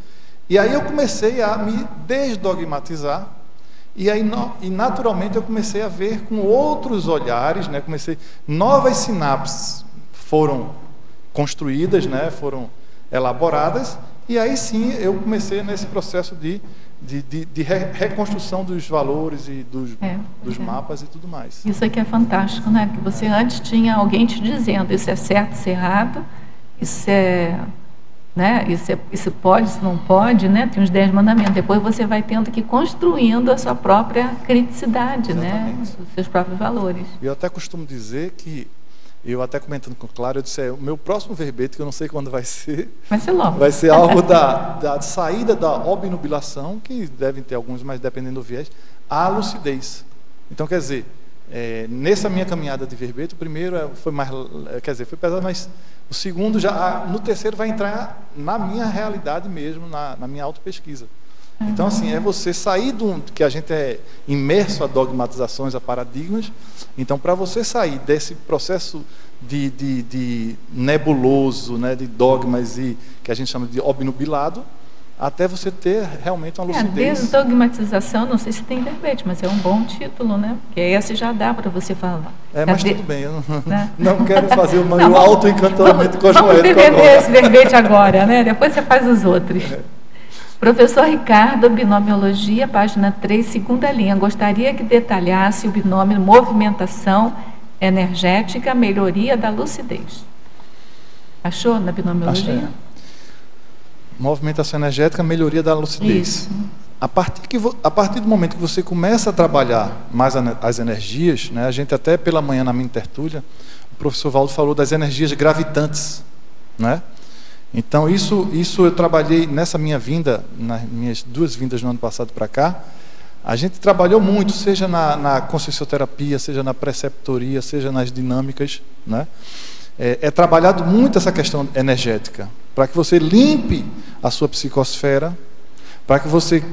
e aí eu comecei a me desdogmatizar, e aí naturalmente eu comecei a ver com outros olhares, né? Novas sinapses foram construídas, né? Foram elaboradas, e aí sim eu comecei nesse processo de reconstrução dos valores e dos mapas e tudo mais. Isso aqui é fantástico, né? Que você antes tinha alguém te dizendo isso é certo, isso é errado, isso é, né? Isso pode, isso não pode, né? Tem os 10 mandamentos. Depois você vai tendo que ir construindo a sua própria criticidade, né? Os seus próprios valores. Eu até costumo dizer que eu até comentando com o Clara, eu disse, o meu próximo verbete, que eu não sei quando vai ser logo. Vai ser algo da saída da obnubilação, que devem ter alguns, mas dependendo do viés, à lucidez. Então, quer dizer, nessa minha caminhada de verbete, o primeiro foi mais, foi pesado, mas o segundo no terceiro vai entrar na minha realidade mesmo, na minha autopesquisa. Então, assim, é você sair que a gente é imerso a dogmatizações, a paradigmas. Então, para você sair desse processo de nebuloso, né, de dogmas e que a gente chama de obnubilado, até você ter realmente uma lucidez. Desdogmatização, não sei se tem verbete, mas é um bom título, né? Porque esse já dá para você falar. Mas tudo bem, eu não quero fazer o autoencantamento cosmoético agora. Vamos ter esse verbete agora, né? Depois você faz os outros. Professor Ricardo, binomiologia, página 3, segunda linha. Gostaria que detalhasse o binômio movimentação energética, melhoria da lucidez. Achou na binomiologia? Achei. Movimentação energética, melhoria da lucidez. Isso. A partir do momento que você começa a trabalhar mais as energias, né, a gente até pela manhã na minha tertúlia, o professor Valdo falou das energias gravitantes, né? Então, isso eu trabalhei nessa minha vinda, nas minhas 2 vindas no ano passado para cá, a gente trabalhou muito, seja na consciencioterapia, seja na preceptoria, seja nas dinâmicas, né? É trabalhado muito essa questão energética, para que você limpe a sua psicosfera, para que você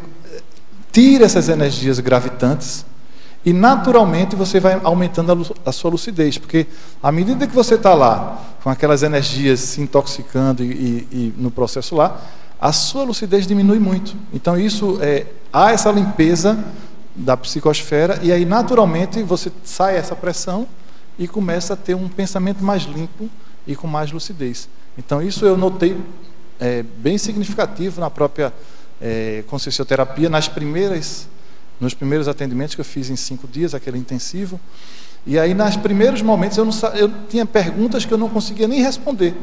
tire essas energias gravitantes, e naturalmente você vai aumentando a sua lucidez, porque à medida que você está lá, com aquelas energias se intoxicando e no processo lá, a sua lucidez diminui muito. Então há essa limpeza da psicosfera, e aí naturalmente você sai essa pressão e começa a ter um pensamento mais limpo e com mais lucidez. Então isso eu notei bem significativo na própria consciencioterapia nos primeiros atendimentos que eu fiz em 5 dias, aquele intensivo. E aí, nos primeiros momentos, eu tinha perguntas que eu não conseguia nem responder,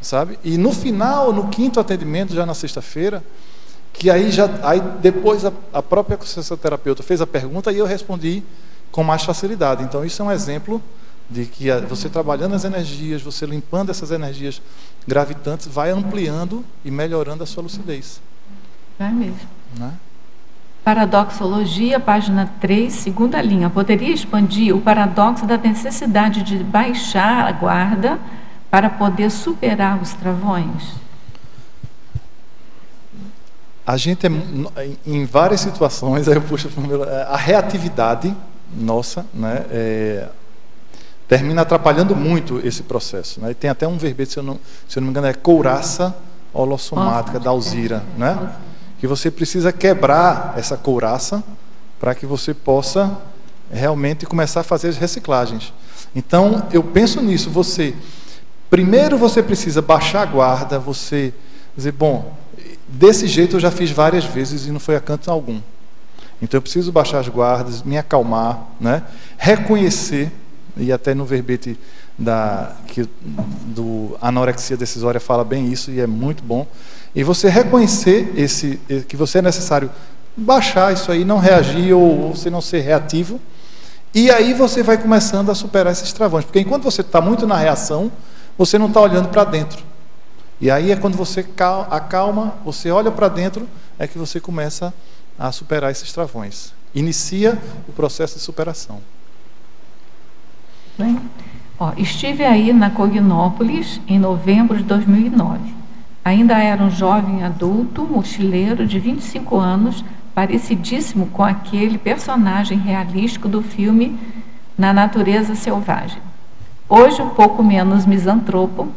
sabe? E no final, no 5º atendimento, já na sexta-feira, que aí depois a própria consciencioterapeuta fez a pergunta e eu respondi com mais facilidade. Então, isso é um exemplo de que você trabalhando as energias, você limpando essas energias gravitantes, vai ampliando e melhorando a sua lucidez. Vai mesmo. Né? Paradoxologia, página 3, segunda linha. Poderia expandir o paradoxo da necessidade de baixar a guarda para poder superar os travões? A gente, em várias situações, aí eu puxo a reatividade nossa, né, termina atrapalhando muito esse processo. Né? E tem até um verbete, se eu não me engano, é couraça holossomática da Alzira, né? Que você precisa quebrar essa couraça para que você possa realmente começar a fazer as reciclagens. Então, eu penso nisso. Primeiro você precisa baixar a guarda, você dizer, bom, desse jeito eu já fiz várias vezes e não foi a canto algum. Então eu preciso baixar as guardas, me acalmar, né? Reconhecer, e até no verbete do anorexia decisória fala bem isso, e é muito bom. E você reconhecer que você é necessário baixar isso aí, não reagir ou você não ser reativo, e aí você vai começando a superar esses travões. Porque enquanto você está muito na reação, você não está olhando para dentro. E aí é quando você acalma, você olha para dentro, é que você começa a superar esses travões. Inicia o processo de superação. Bem, estive aí na Cognópolis em novembro de 2009. Ainda era um jovem adulto, mochileiro de 25 anos, parecidíssimo com aquele personagem realístico do filme Na Natureza Selvagem. Hoje, um pouco menos misantropo,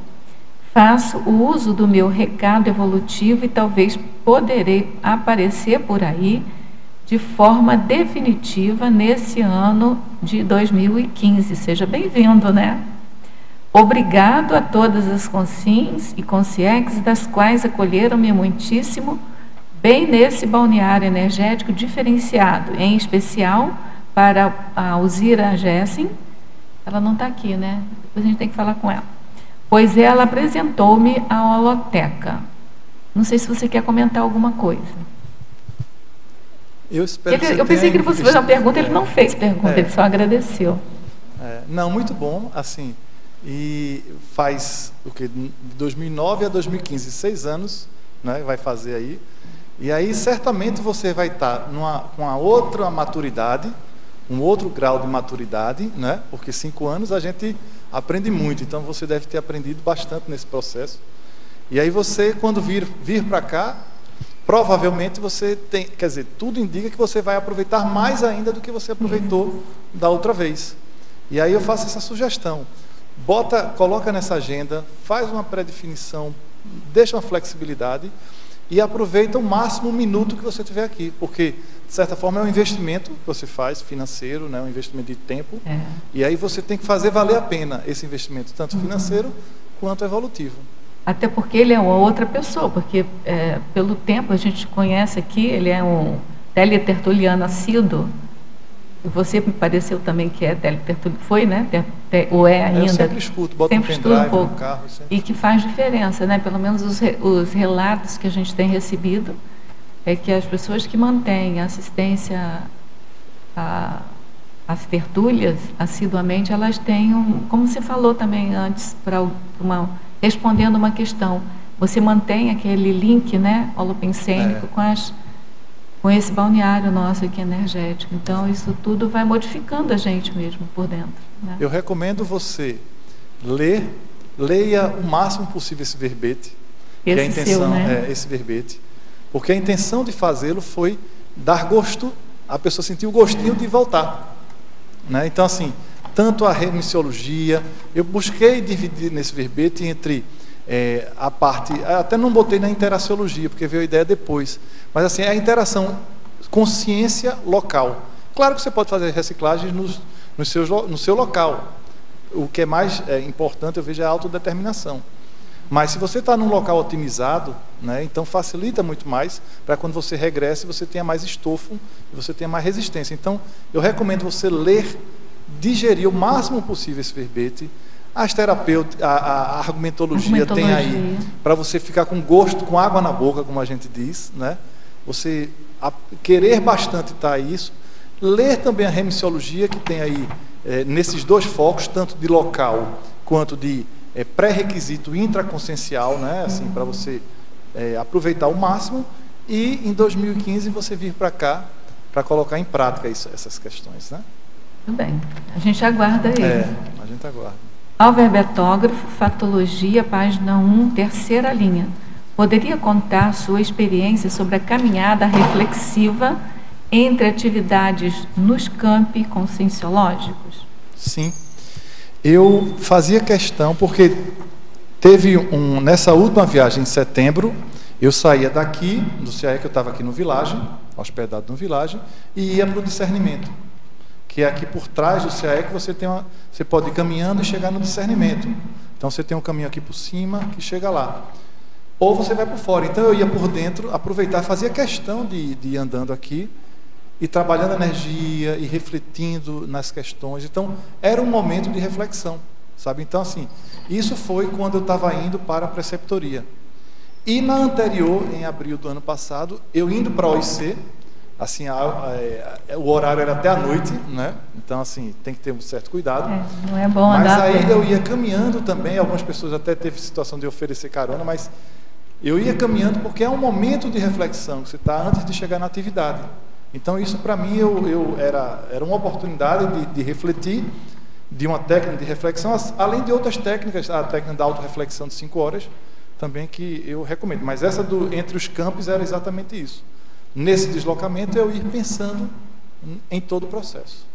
faço o uso do meu recado evolutivo e talvez poderei aparecer por aí de forma definitiva nesse ano de 2015. Seja bem-vindo, né? Obrigado a todas as consciências e consciex das quais acolheram-me muitíssimo, bem nesse balneário energético diferenciado, em especial para a Alzira Jessen. Ela não está aqui, né? Depois a gente tem que falar com ela. Pois ela apresentou-me a holoteca. Não sei se você quer comentar alguma coisa. Eu pensei que ele fosse fazer uma pergunta, ele não fez pergunta, ele só agradeceu. Não, muito bom, assim, e faz o que, de 2009 a 2015, 6 anos, né, vai fazer aí, e aí certamente você vai estar com uma outra maturidade, um outro grau de maturidade, né, porque 5 anos a gente aprende muito, então você deve ter aprendido bastante nesse processo. E aí você, quando vir para cá, provavelmente você tem, quer dizer, tudo indica que você vai aproveitar mais ainda do que você aproveitou da outra vez. E aí eu faço essa sugestão. Coloca nessa agenda, faz uma pré-definição, deixa uma flexibilidade e aproveita o máximo minuto que você tiver aqui, porque de certa forma é um investimento que você faz, financeiro, né, um investimento de tempo, e aí você tem que fazer valer a pena esse investimento, tanto financeiro quanto evolutivo. Até porque ele é uma outra pessoa, porque pelo tempo a gente conhece aqui, ele é um teletertuliano assíduo. Você me pareceu também que é teletertuliano, foi, né? Ou é ainda? Eu sempre escuto, boto um pendrive no carro. E que faz diferença, né? Pelo menos os relatos que a gente tem recebido é que as pessoas que mantêm a assistência às tertúlias assiduamente, elas têm, como você falou também antes, respondendo uma questão, você mantém aquele link, né, holopensênico com esse balneário nosso aqui energético. Então, isso tudo vai modificando a gente mesmo por dentro. Né? Eu recomendo você leia o máximo possível esse verbete, esse que a intenção né? esse verbete, porque a intenção de fazê-lo foi dar gosto, a pessoa sentir o gostinho de voltar. Né? Então, assim, tanto a remissiologia, eu busquei dividir nesse verbete entre a parte, até não botei na interaciologia, porque veio a ideia depois, mas assim, a interação consciência local. Claro que você pode fazer reciclagens no seu local. O que é mais importante, eu vejo, é a autodeterminação. Mas se você está num local otimizado, né, então facilita muito mais para quando você regresse, você tenha mais estofo e você tenha mais resistência. Então, eu recomendo você ler, digerir o máximo possível esse verbete. As terapêuticas, a argumentologia tem aí, para você ficar com gosto, com água na boca, como a gente diz, né? Você querer bastante tá isso. Ler também a remissiologia, que tem aí nesses dois focos, tanto de local quanto de pré-requisito intraconsciencial, né? Assim, para você aproveitar o máximo, e em 2015 você vir para cá para colocar em prática essas questões, né? Tudo bem, a gente aguarda ele. A gente aguarda. Ao verbetógrafo, Fatologia, página 1, terceira linha. Poderia contar sua experiência sobre a caminhada reflexiva entre atividades nos campi conscienciológicos? Sim. Eu fazia questão, porque teve nessa última viagem em setembro, eu saía daqui, do CAE, que eu estava aqui no Village, hospedado no Village, e ia para o discernimento, que é aqui por trás do CAE que você pode ir caminhando e chegar no discernimento. Então você tem um caminho aqui por cima que chega lá. Ou você vai por fora. Então eu ia por dentro, aproveitar, fazia questão de ir andando aqui e trabalhando a energia e refletindo nas questões. Então era um momento de reflexão, sabe? Então assim, isso foi quando eu estava indo para a preceptoria. E na anterior, em abril do ano passado, eu indo para a OIC, assim, o horário era até a noite, né? Então assim, tem que ter um certo cuidado. Não é bom mas andar. Mas aí eu ia caminhando também, algumas pessoas até teve situação de oferecer carona, mas eu ia caminhando porque é um momento de reflexão, que você está antes de chegar na atividade. Então isso para mim era uma oportunidade de refletir, de uma técnica de reflexão, além de outras técnicas, a técnica da autorreflexão de 5 horas, também que eu recomendo. Mas essa entre os campos era exatamente isso. Nesse deslocamento eu ir pensando em todo o processo.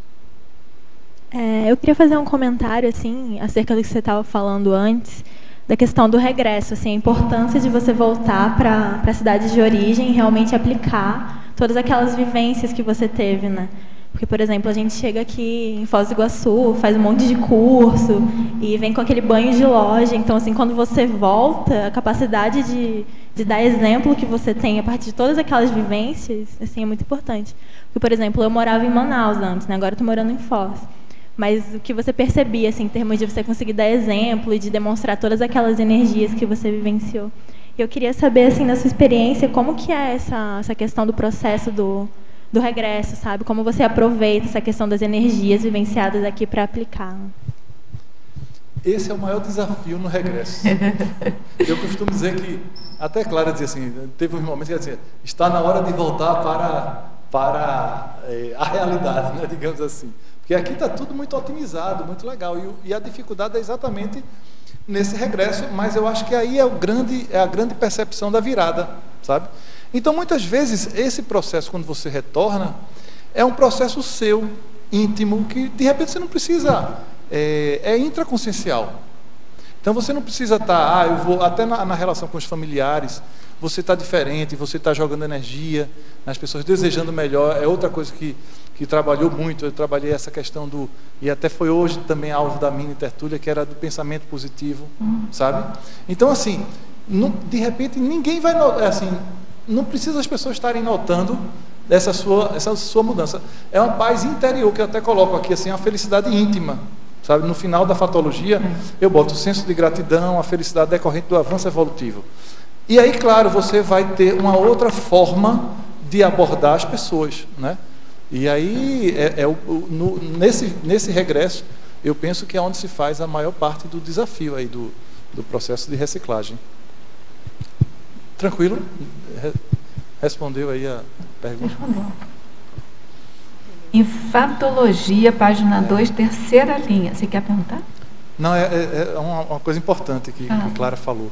Eu queria fazer um comentário assim acerca do que você estava falando antes, da questão do regresso, assim, a importância de você voltar para a cidade de origem e realmente aplicar todas aquelas vivências que você teve, né? Porque, por exemplo, a gente chega aqui em Foz do Iguaçu, faz um monte de curso e vem com aquele banho de loja. Então, assim, quando você volta, a capacidade de dar exemplo que você tem a partir de todas aquelas vivências, assim, é muito importante. Porque, por exemplo, eu morava em Manaus antes, né? Agora eu estou morando em Foz. Mas o que você percebia, assim, em termos de você conseguir dar exemplo e de demonstrar todas aquelas energias que você vivenciou. Eu queria saber, assim, na sua experiência, como que é essa questão do processo do regresso, sabe? Como você aproveita essa questão das energias vivenciadas aqui para aplicar? Esse é o maior desafio no regresso. Eu costumo dizer que, até Clara dizia assim, teve um momento que ela dizia, está na hora de voltar para a realidade, né, digamos assim. Porque aqui está tudo muito otimizado, muito legal. E a dificuldade é exatamente nesse regresso, mas eu acho que aí é a grande percepção da virada, sabe? Então, muitas vezes, esse processo, quando você retorna, é um processo seu, íntimo, que, de repente, você não precisa... É intraconsciencial. Então, você não precisa estar... eu vou até na relação com os familiares, você está diferente, você está jogando energia nas pessoas, desejando melhor. É outra coisa que trabalhou muito. Eu trabalhei essa questão e até foi hoje também alvo da mini tertúlia, que era do pensamento positivo, sabe? Então, assim, de repente, ninguém vai... assim, não precisa as pessoas estarem notando essa sua mudança. É uma paz interior, que eu até coloco aqui, assim, uma felicidade íntima, sabe? No final da fatologia, eu boto o senso de gratidão, a felicidade decorrente do avanço evolutivo. E aí, claro, você vai ter uma outra forma de abordar as pessoas, né? E aí, nesse regresso, eu penso que é onde se faz a maior parte do desafio aí do processo de reciclagem. Tranquilo? Respondeu aí a pergunta? Respondeu. Enfatologia, página 2, terceira linha. Você quer perguntar? Não, é uma coisa importante que Clara falou.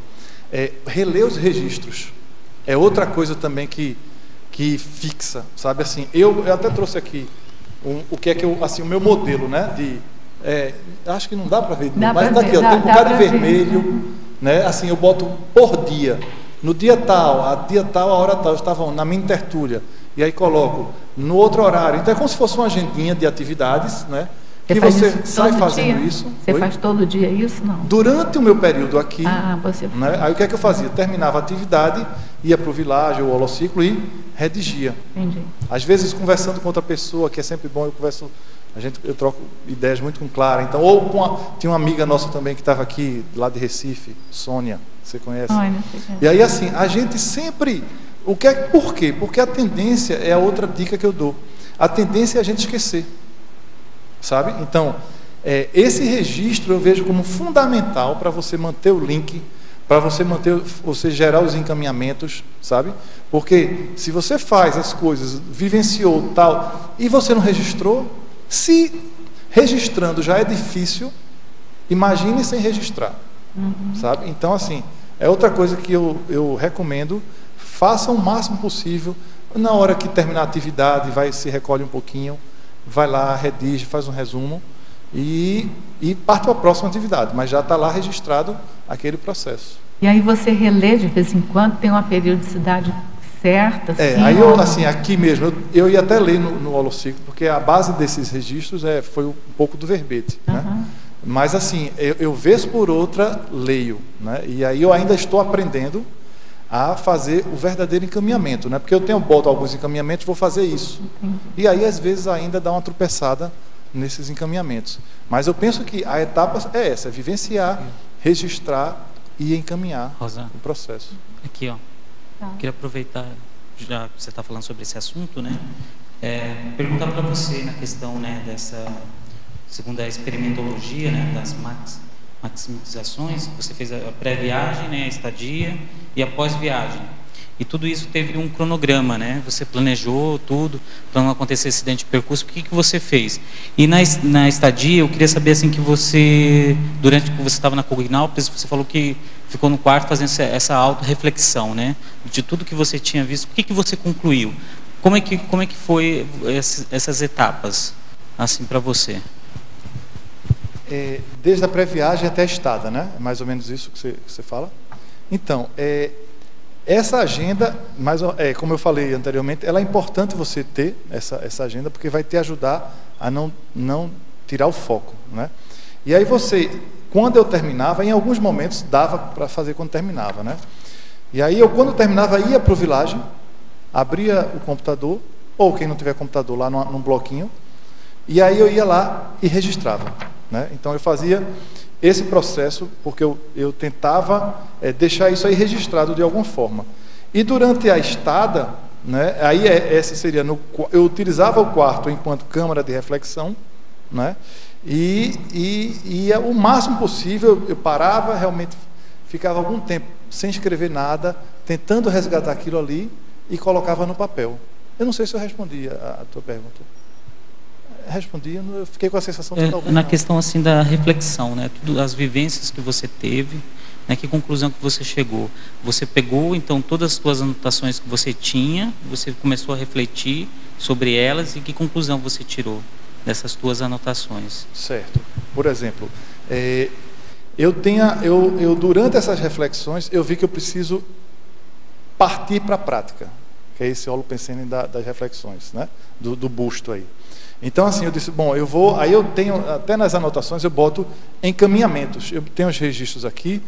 Reler os registros. É outra coisa também que fixa, sabe? Assim, eu até trouxe aqui o que é que o meu modelo, né? Acho que não dá para ver, mas está aqui, tem um bocado de vermelho, né? Assim, eu boto por dia. No dia tal, a hora tal, eu estava na minha tertúlia, e aí coloco no outro horário. Então é como se fosse uma agendinha de atividades, né? que você sai fazendo isso. Você faz todo dia isso? Não. Durante o meu período aqui, você... né, aí o que é que eu fazia? Terminava a atividade, ia para o Village ou holociclo e redigia. Entendi. Às vezes conversando com outra pessoa, que é sempre bom, eu troco ideias muito com Clara. Então, tinha uma amiga nossa também que estava aqui, lá de Recife, Sônia, você conhece? Não sei quem é. E aí assim, a gente sempre... Por quê? Porque a tendência é a outra dica que eu dou. A tendência é a gente esquecer. Sabe? Então, esse registro eu vejo como fundamental para você manter o link, para você gerar os encaminhamentos, sabe? Porque se você faz as coisas, vivenciou tal, e você não registrou, se registrando já é difícil, imagine sem registrar, sabe? Então, assim, é outra coisa que eu recomendo, faça o máximo possível, na hora que terminar a atividade, se recolhe um pouquinho, vai lá, redige, faz um resumo e parte para a próxima atividade, mas já está lá registrado aquele processo. E aí você relê de vez em quando, tem uma periodicidade certa? Assim, aqui mesmo, eu ia até ler no holociclo, porque a base desses registros foi um pouco do verbete, né? Mas assim, eu vez por outra leio, né? E aí eu ainda estou aprendendo a fazer o verdadeiro encaminhamento, né? Porque eu boto alguns encaminhamentos, vou fazer isso. E aí, às vezes, ainda dá uma tropeçada nesses encaminhamentos. Mas eu penso que a etapa é essa, vivenciar, registrar e encaminhar o processo. Aqui, ó. Queria aproveitar, já que você está falando sobre esse assunto, né? Perguntar para você na questão, né, dessa, segundo a experimentologia, né, das maximizações, você fez a pré-viagem, né, a estadia e a pós-viagem. E tudo isso teve um cronograma, né? Você planejou tudo para não acontecer acidente de percurso. O que você fez? E na estadia, eu queria saber assim que você, durante que você estava na Cognópolis, você falou que ficou no quarto fazendo essa auto-reflexão, né? De tudo que você tinha visto. O que você concluiu? Como é que foi essas etapas, assim, para você? Desde a pré-viagem até a estada, né? É mais ou menos isso que você fala. Então, essa agenda, como eu falei anteriormente, ela é importante você ter essa agenda, porque vai te ajudar a não tirar o foco, né? E aí quando eu terminava, em alguns momentos dava para fazer quando terminava, né? E aí quando terminava, ia para o Village, abria o computador, ou quem não tiver computador lá num bloquinho, e aí eu ia lá e registrava, né? Então eu fazia esse processo, porque eu tentava deixar isso aí registrado de alguma forma. E durante a estada, né, aí essa seria eu utilizava o quarto enquanto câmara de reflexão, né, e o máximo possível eu parava, realmente ficava algum tempo sem escrever nada, tentando resgatar aquilo ali e colocava no papel. Eu não sei se eu respondi a tua pergunta. Respondi, eu fiquei com a sensação de talvez na não. Questão assim da reflexão, né? As vivências que você teve, né? Que conclusão que você chegou? Você pegou então todas as suas anotações que você tinha, você começou a refletir sobre elas e que conclusão você tirou dessas suas anotações? Certo. Por exemplo, durante essas reflexões eu vi que eu preciso partir para a prática, que é esse holopensene das reflexões, né? Do busto aí. Então, assim, eu disse, bom, aí eu tenho, até nas anotações, eu boto encaminhamentos. Eu tenho os registros aqui,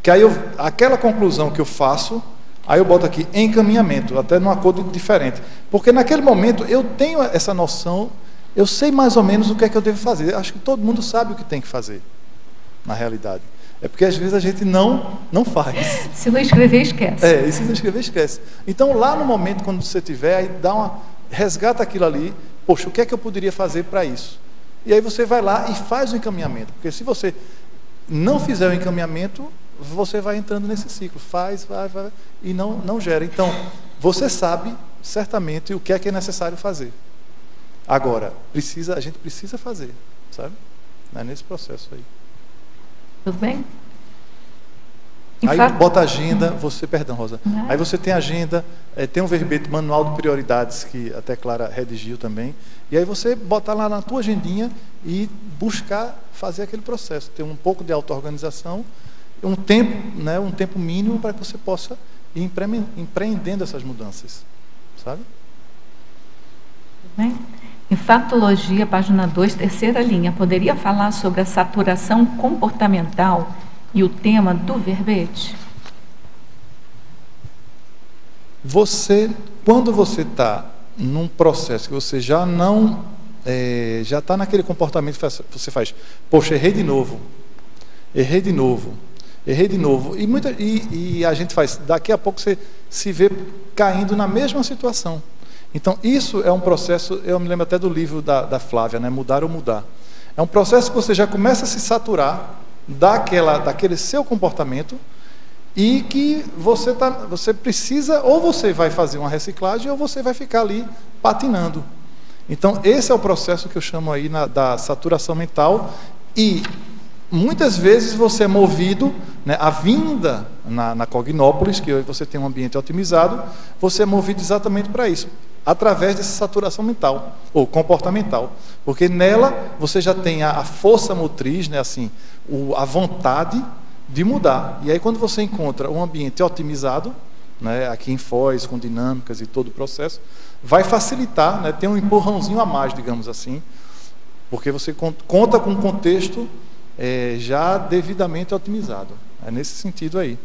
que aí aquela conclusão que eu faço, aí eu boto aqui encaminhamento, até numa cor diferente. Porque naquele momento eu tenho essa noção, eu sei mais ou menos o que é que eu devo fazer. Acho que todo mundo sabe o que tem que fazer, na realidade. É porque às vezes a gente não faz. Se não escrever, esquece. E se não escrever, esquece. Então, lá no momento, quando você tiver, aí resgata aquilo ali. Poxa, o que é que eu poderia fazer para isso? E aí você vai lá e faz o encaminhamento. Porque se você não fizer o encaminhamento, você vai entrando nesse ciclo. Vai, e não gera. Então, você sabe certamente o que é necessário fazer. Agora, a gente precisa fazer, sabe? É nesse processo aí. Tudo bem? Aí bota a agenda, perdão, Rosa. Aí você tem a agenda, tem um verbete, manual de prioridades, que até Clara redigiu também. E aí você bota lá na tua agendinha e buscar fazer aquele processo. Ter um pouco de auto-organização, um tempo mínimo para que você possa ir empreendendo essas mudanças. Sabe? Tudo bem? Fatologia, página 2, terceira linha. Poderia falar sobre a saturação comportamental e o tema do verbete? Quando você está num processo que você já não... já está naquele comportamento que você faz, poxa, errei de novo, errei de novo, errei de novo. E a gente faz, daqui a pouco você se vê caindo na mesma situação. Então, isso é um processo, eu me lembro até do livro da Flávia, né? Mudar ou Mudar. É um processo que você já começa a se saturar daquele seu comportamento e que você precisa, ou você vai fazer uma reciclagem, ou você vai ficar ali patinando. Então, esse é o processo que eu chamo aí da saturação mental, e muitas vezes você é movido, né, a vinda na Cognópolis, que você tem um ambiente otimizado, você é movido exatamente para isso, através dessa saturação mental, ou comportamental, porque nela você já tem a força motriz, né, assim, a vontade de mudar. E aí quando você encontra um ambiente otimizado, né, aqui em Foz, com dinâmicas e todo o processo, vai facilitar, né, tem um empurrãozinho a mais, digamos assim, porque você conta com um contexto já devidamente otimizado. É nesse sentido aí.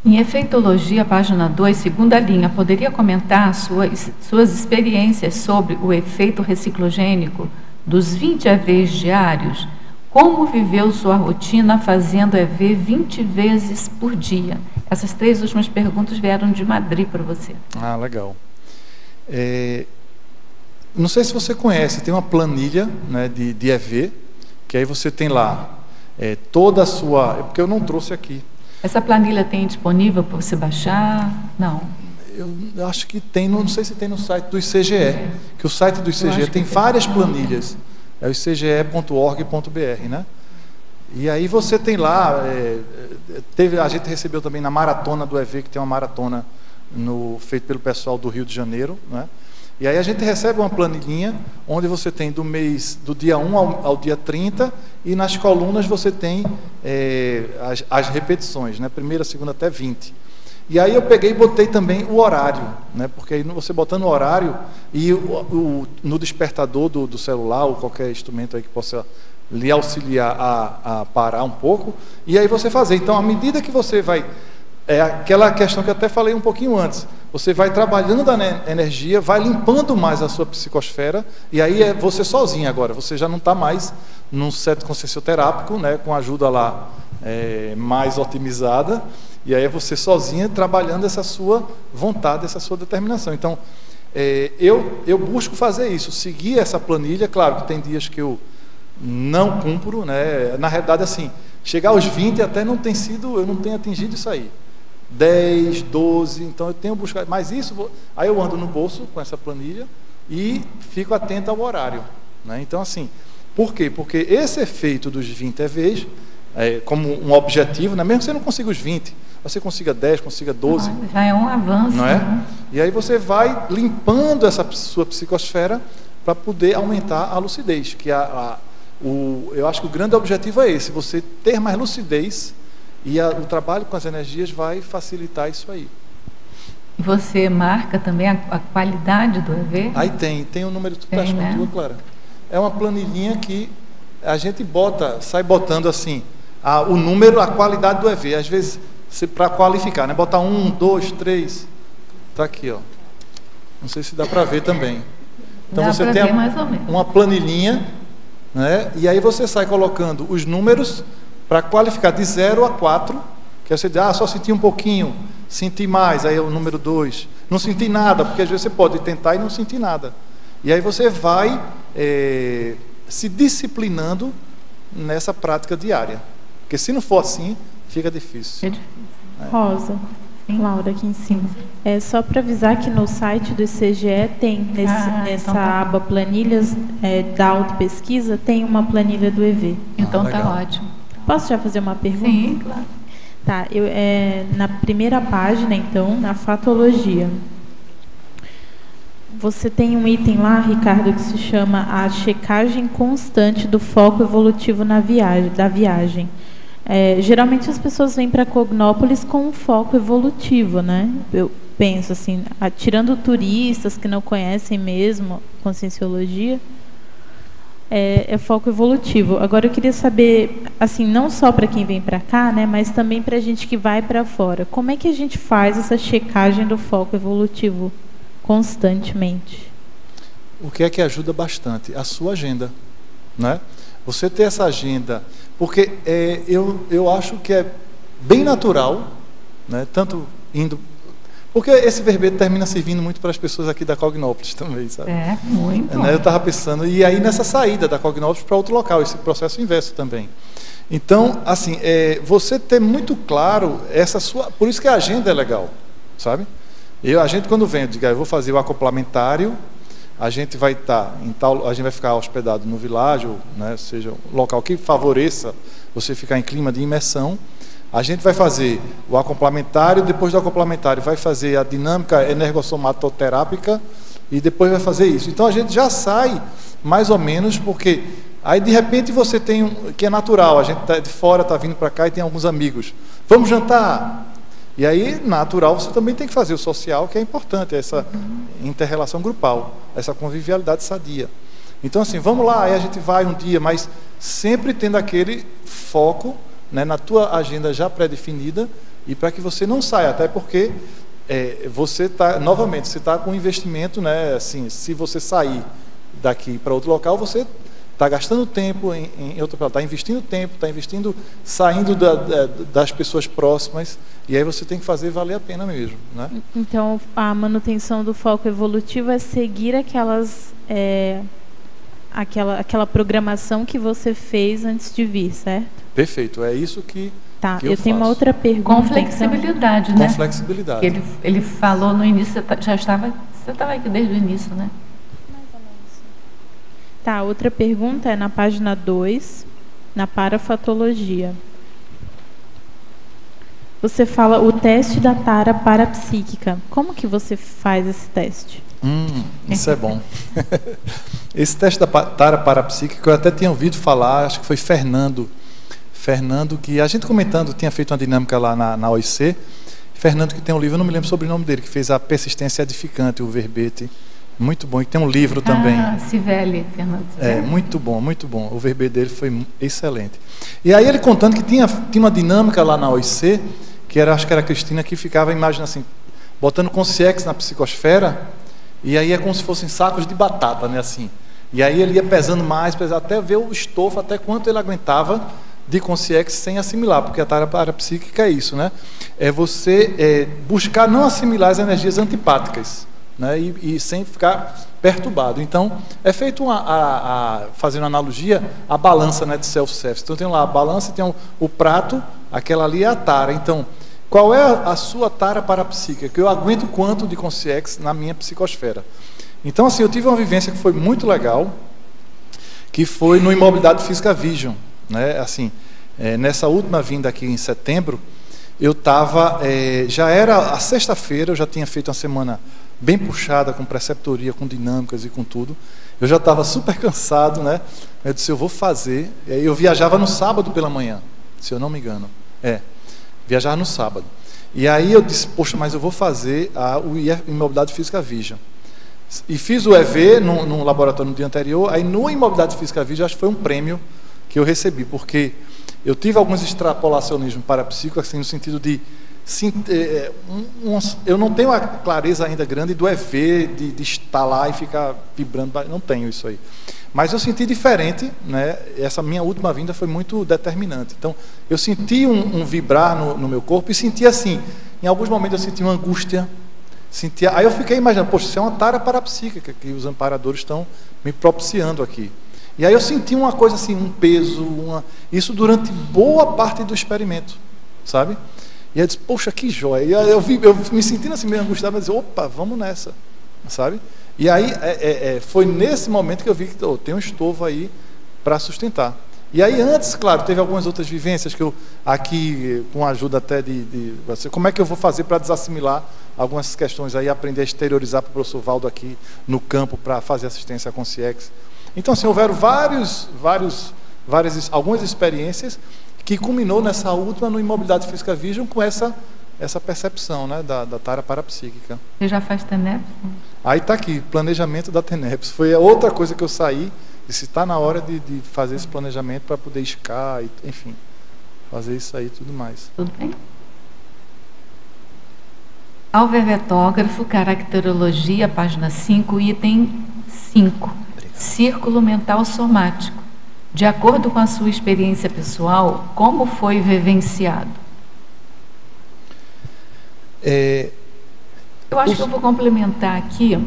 Em efeitologia, página 2, segunda linha, poderia comentar suas experiências sobre o efeito reciclogênico dos 20 EVs diários? Como viveu sua rotina fazendo EV 20 vezes por dia? Essas 3 últimas perguntas vieram de Madrid para você. Ah, legal. Não sei se você conhece, tem uma planilha, né, de EV, que aí você tem lá toda a sua... Porque eu não trouxe aqui. Essa planilha tem disponível para você baixar? Não. Eu acho que tem, não sei se tem no site do ICGE, que o site do ICGE tem várias planilhas. É o icge.org.br, né? E aí você tem lá, a gente recebeu também na maratona do EV, que tem uma maratona feita pelo pessoal do Rio de Janeiro, né? E aí a gente recebe uma planilhinha, onde você tem do dia 1 ao dia 30, e nas colunas você tem as repetições, né? Primeira, segunda até 20. E aí eu peguei e botei também o horário, né? Porque aí você botando o horário e no despertador do celular ou qualquer instrumento aí que possa lhe auxiliar a parar um pouco, e aí você fazer. Então, à medida que você vai... É aquela questão que eu até falei um pouquinho antes. Você vai trabalhando da energia, vai limpando mais a sua psicosfera, e aí é você sozinho agora. Você já não está mais num seto consciencioterápico, né, com ajuda lá mais otimizada, e aí é você sozinha trabalhando essa sua vontade, essa sua determinação. Então, eu busco fazer isso, seguir essa planilha. Claro que tem dias que eu não cumpro, né? Na realidade, assim, chegar aos 20 até eu não tenho atingido isso aí. 10, 12, então eu tenho buscado, mas isso, aí eu ando no bolso com essa planilha e fico atento ao horário, né? Então, assim, por quê? Porque esse efeito dos 20 EVs, como um objetivo, né? Mesmo que você não consiga os 20, você consiga 10, consiga 12. Já é um avanço, não é? Né? E aí você vai limpando essa sua psicosfera para poder aumentar a lucidez, que eu acho que o grande objetivo é esse, você ter mais lucidez, e o trabalho com as energias vai facilitar isso aí. Você marca também a qualidade do EV? Aí tem o número, tu estás com tua, Clara? É uma planilhinha que a gente sai botando assim, o número, a qualidade do EV. Às vezes, para qualificar, né? Botar 1, 2, 3, tá aqui, ó. Não sei se dá para ver também. Então você tem uma planilhinha, né? E aí você sai colocando os números para qualificar de 0 a 4, que você diz, só senti um pouquinho, senti mais, aí é o número 2. Não senti nada, porque às vezes você pode tentar e não sentir nada. E aí você vai se disciplinando nessa prática diária. Porque se não for assim, fica difícil. Rosa, Laura aqui em cima. Só para avisar que no site do ICGE tem, nessa aba planilhas da autopesquisa, tem uma planilha do EV. Então tá ótimo. Posso já fazer uma pergunta? Sim, claro. Tá, na primeira página, então, na fatologia, você tem um item lá, Ricardo, que se chama a checagem constante do foco evolutivo da viagem. Geralmente as pessoas vêm para Cognópolis com um foco evolutivo, né? penso assim, tirando turistas que não conhecem mesmo Conscienciologia, é foco evolutivo. Agora eu queria saber, assim, não só para quem vem para cá, né, mas também para a gente que vai para fora. Como é que a gente faz essa checagem do foco evolutivo constantemente? O que é que ajuda bastante? A sua agenda, né? Você ter essa agenda, porque eu acho que é bem natural, né, tanto indo... Porque esse verbete termina servindo muito para as pessoas aqui da Cognópolis também, sabe? Muito. Né, eu estava pensando, e aí nessa saída da Cognópolis para outro local, esse processo inverso também. Então, assim, você ter muito claro essa sua... Por isso que a agenda é legal, sabe? A gente quando vem, eu vou fazer o acoplamentário, a gente vai estar em tal... A gente vai ficar hospedado no Világio, né, seja um local que favoreça você ficar em clima de imersão. A gente vai fazer o acoplamentário, depois do acoplamentário vai fazer a dinâmica energossomatoterápica e depois vai fazer isso. Então a gente já sai mais ou menos, porque aí de repente você tem que é natural, a gente tá de fora, está vindo para cá e tem alguns amigos. Vamos jantar? E aí, natural, você também tem que fazer o social, que é importante, essa inter-relação grupal, essa convivialidade sadia. Então assim, vamos lá, aí a gente vai um dia, mas sempre tendo aquele foco, né, na tua agenda já pré-definida, e para que você não saia, até porque você está, novamente, você está com um investimento, né, assim, se você sair daqui para outro local, você está gastando tempo em outro local, está investindo tempo, está investindo, saindo das pessoas próximas, e aí você tem que fazer valer a pena mesmo, né? Então, a manutenção do foco evolutivo é seguir aquela programação que você fez antes de vir, certo? Perfeito, é isso que tá. Que eu tenho uma faço. outra pergunta. Com flexibilidade, né? Com flexibilidade. Ele falou no início, você estava aqui desde o início, né? Tá, outra pergunta é na página 2, na parafatologia. Você fala o teste da tara parapsíquica. Como que você faz esse teste? Isso é bom. Esse teste da tara parapsíquica, eu até tinha ouvido falar, acho que foi Fernando, que a gente comentando, tinha feito uma dinâmica lá na OIC, Fernando, que tem um livro, eu não me lembro sobre o nome dele, que fez a persistência edificante, o verbete, muito bom, e tem um livro também. Civelli, Fernando Civelli. Muito bom, o verbete dele foi excelente. E aí ele contando que tinha uma dinâmica lá na OIC, que acho que era a Cristina, que ficava, imagina assim, botando consciex na psicosfera, e aí é como se fossem sacos de batata, né, assim. E aí ele ia pesando mais, até ver o estofo, até quanto ele aguentava de consciex sem assimilar, porque a tara parapsíquica é isso, né? É você buscar não assimilar as energias antipáticas, né? E sem ficar perturbado. Então, é feito fazendo uma analogia, a balança, né, de self-service. Então tem lá a balança, tem o prato, aquela ali é a tara. Então, qual é a sua tara parapsíquica? Que eu aguento quanto de consciex na minha psicosfera? Então, assim, eu tive uma vivência que foi muito legal, que foi no Imobilidade Física Vision, né? Assim, nessa última vinda aqui em setembro, eu estava, já era a sexta-feira, eu já tinha feito uma semana bem puxada, com preceptoria, com dinâmicas e com tudo. Eu já estava super cansado, né? Eu disse, eu vou fazer. Eu viajava no sábado pela manhã, se eu não me engano. Viajava no sábado. E aí eu disse, poxa, mas eu vou fazer o Imobilidade Física Vision. E fiz o EV no laboratório no dia anterior. Aí no Imobilidade Física Vision, acho que foi um prêmio que eu recebi, porque eu tive alguns extrapolacionismos parapsíquicos, assim, no sentido de eu não tenho a clareza ainda grande do EV, de estar lá e ficar vibrando, não tenho isso aí. Mas eu senti diferente, né? Essa minha última vinda foi muito determinante. Então, eu senti um vibrar no meu corpo e senti assim, em alguns momentos eu senti uma angústia, aí eu fiquei imaginando, poxa, isso é uma tara parapsíquica que os amparadores estão me propiciando aqui. E aí eu senti uma coisa assim, um peso, isso durante boa parte do experimento, sabe? E eu disse, poxa, que joia. E eu me sentindo assim meio angustiado, mas opa, vamos nessa, sabe? E aí foi nesse momento que eu vi que tem um estovo aí para sustentar. E aí antes, claro, teve algumas outras vivências que eu, aqui, com a ajuda até de você, como é que eu vou fazer para desassimilar algumas questões aí, aprender a exteriorizar para o professor Valdo aqui no campo para fazer assistência à consciex. Então, assim, houveram algumas experiências que culminou nessa última no Imobilidade Física Vision com essa essa percepção, né, da tara parapsíquica. Você já faz TENEPS? Aí está aqui, planejamento da TENEPS. Foi a outra coisa que eu saí, disse, está na hora de fazer esse planejamento para poder iscar, enfim, fazer isso aí e tudo mais. Tudo bem? Ao verbetógrafo, caracterologia, página 5, item 5. Obrigado. Círculo mental somático. De acordo com a sua experiência pessoal, como foi vivenciado? Eu acho que eu vou complementar aqui,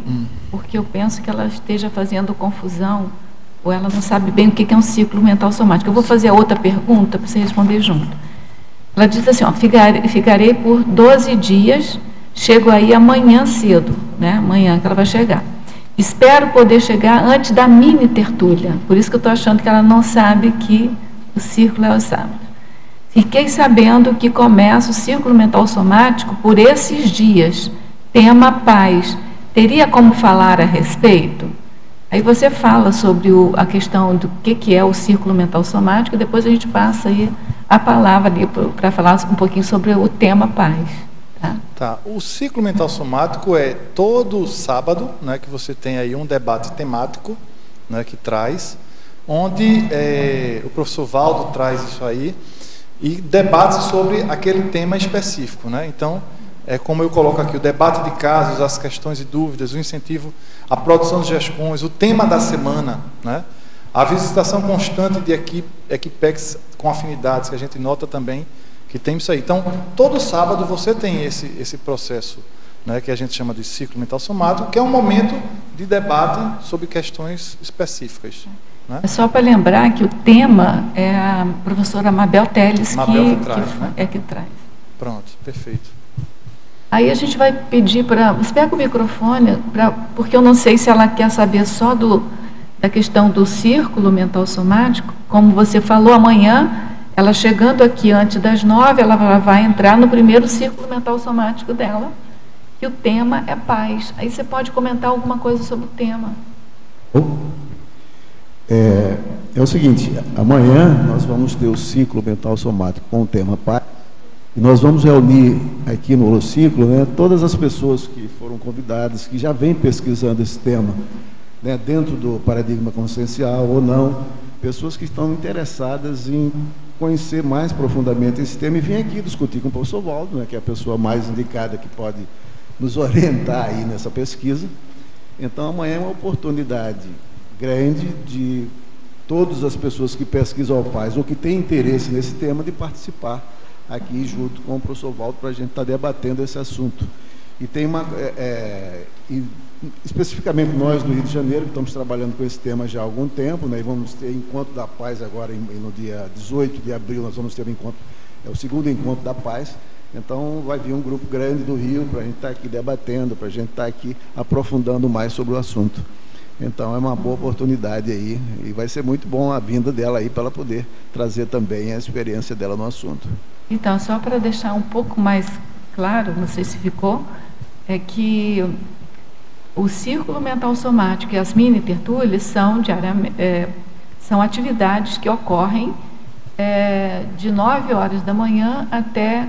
porque eu penso que ela esteja fazendo confusão, ou ela não sabe bem o que é um ciclo mental somático. Eu vou fazer a outra pergunta para você responder junto. Ela diz assim, ó, ficarei por 12 dias, chego aí amanhã cedo, né? Amanhã que ela vai chegar. Espero poder chegar antes da mini tertúlia, por isso que eu estou achando que ela não sabe que o círculo é o sábado. Fiquei sabendo que começa o círculo mental somático por esses dias, tema paz. Teria como falar a respeito? Aí você fala sobre a questão do que é o círculo mental somático, e depois a gente passa aí a palavra ali para falar um pouquinho sobre o tema paz. Tá. O ciclo mental somático é todo sábado, né, que você tem aí um debate temático, né, que traz, onde o professor Valdo traz isso aí, e debate sobre aquele tema específico, né? Então, como eu coloco aqui, o debate de casos, as questões e dúvidas, o incentivo à produção de gestões, o tema da semana, né? A visitação constante de equipex com afinidades, que a gente nota também que tem isso aí. Então, todo sábado você tem esse processo, né, que a gente chama de ciclo mental somático, que é um momento de debate sobre questões específicas. Né? É só para lembrar que o tema é a professora Mabel Teles que traz. Pronto, perfeito. Aí a gente vai pedir para... Você pega o microfone, porque eu não sei se ela quer saber só da questão do círculo mental somático. Como você falou, amanhã, ela chegando aqui antes das 9, ela vai entrar no primeiro círculo mental somático dela, que o tema é paz. Aí você pode comentar alguma coisa sobre o tema. É o seguinte, amanhã nós vamos ter o ciclo mental somático com o tema paz, e nós vamos reunir aqui no Holociclo, né, todas as pessoas que foram convidadas, que já vêm pesquisando esse tema, né, dentro do paradigma consciencial ou não, pessoas que estão interessadas em conhecer mais profundamente esse tema e vir aqui discutir com o professor Valdo, né, que é a pessoa mais indicada que pode nos orientar aí nessa pesquisa. Então, amanhã é uma oportunidade grande de todas as pessoas que pesquisam a paz ou que têm interesse nesse tema de participar aqui junto com o professor Valdo para a gente estar debatendo esse assunto. E tem especificamente nós do Rio de Janeiro, que estamos trabalhando com esse tema já há algum tempo, né, e vamos ter Encontro da Paz agora, no dia 18 de abril, nós vamos ter o encontro, o segundo Encontro da Paz. Então, vai vir um grupo grande do Rio para a gente estar aqui debatendo, para a gente estar aqui aprofundando mais sobre o assunto. Então, é uma boa oportunidade aí, e vai ser muito bom a vinda dela aí, para ela poder trazer também a experiência dela no assunto. Então, só para deixar um pouco mais claro, não sei se ficou, é que o círculo mental somático e as mini tertúlias são atividades que ocorrem de 9 horas da manhã até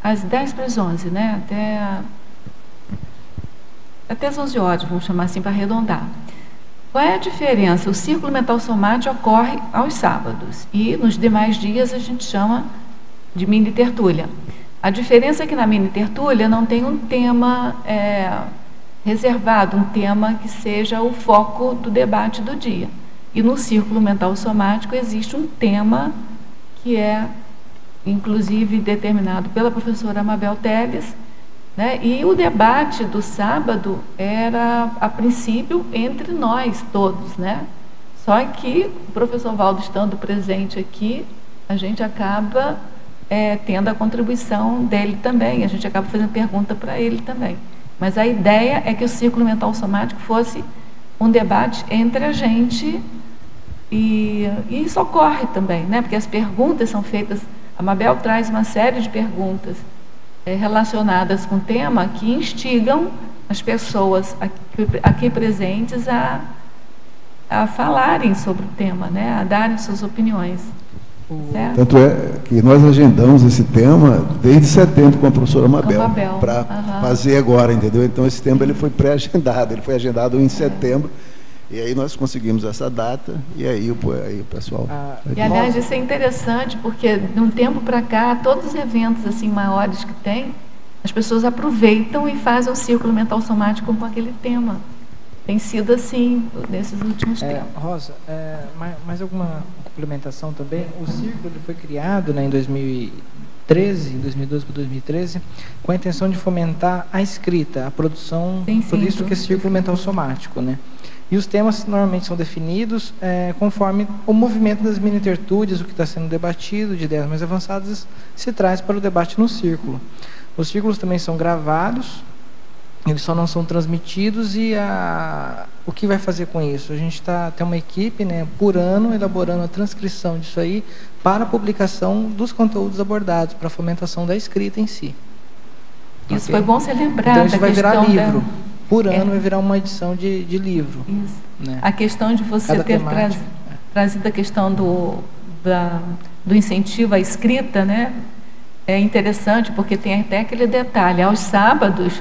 às 10 para as 11, né? Até as 11 horas, vamos chamar assim para arredondar. Qual é a diferença? O círculo mental somático ocorre aos sábados e nos demais dias a gente chama de mini tertúlia. A diferença é que na mini tertúlia não tem um tema reservado, um tema que seja o foco do debate do dia. E no círculo mental somático existe um tema que é, inclusive, determinado pela professora Mabel Teles, né? E o debate do sábado era, a princípio, entre nós todos, né? Só que o professor Valdo estando presente aqui, a gente acaba tendo a contribuição dele também, a gente acaba fazendo pergunta para ele também. Mas a ideia é que o círculo mental somático fosse um debate entre a gente, e isso ocorre também, né? Porque as perguntas são feitas, a Mabel traz uma série de perguntas relacionadas com o tema que instigam as pessoas aqui presentes a falarem sobre o tema, né? A darem suas opiniões. Certo? Tanto é que nós agendamos esse tema desde setembro com a professora Mabel, para fazer agora, entendeu? Então esse tema ele foi pré-agendado, ele foi agendado em setembro, e aí nós conseguimos essa data, e aí o pessoal... E aliás, isso é interessante, porque de um tempo para cá, todos os eventos assim maiores que tem, as pessoas aproveitam e fazem um círculo mental somático com aquele tema. Tem sido assim nesses últimos tempos. Rosa, mais alguma complementação também? O círculo ele foi criado, né, em 2013, 2012 para 2013, com a intenção de fomentar a escrita, a produção, por isso que é círculo mental somático, né? E os temas normalmente são definidos conforme o movimento das mini-tertúlias, o que está sendo debatido, de ideias mais avançadas, se traz para o debate no círculo. Os círculos também são gravados, eles só não são transmitidos, e o que vai fazer com isso? A gente tem uma equipe, né, por ano, elaborando a transcrição disso aí para a publicação dos conteúdos abordados, para a fomentação da escrita em si. Isso foi bom você lembrar. Então isso vai virar livro. Por ano vai virar uma edição de livro. Isso. Né? A questão de você ter trazido a questão do incentivo à escrita, né, é interessante, porque tem até aquele detalhe. Aos sábados,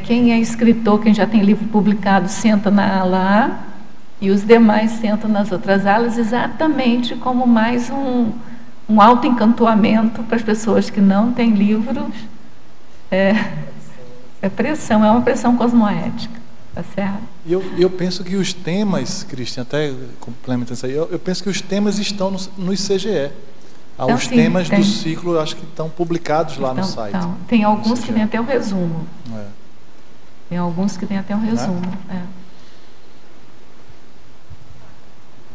quem é escritor, quem já tem livro publicado, senta na ala A, e os demais sentam nas outras alas, exatamente como mais um autoencantoamento para as pessoas que não têm livros. É uma pressão cosmoética, tá certo? E eu penso que os temas, Cristian, até complementando isso aí, eu penso que os temas estão no ICGE. Então, os temas do ciclo, eu acho que estão publicados lá no site. Tem alguns que têm até o resumo. Tem alguns que têm até um resumo.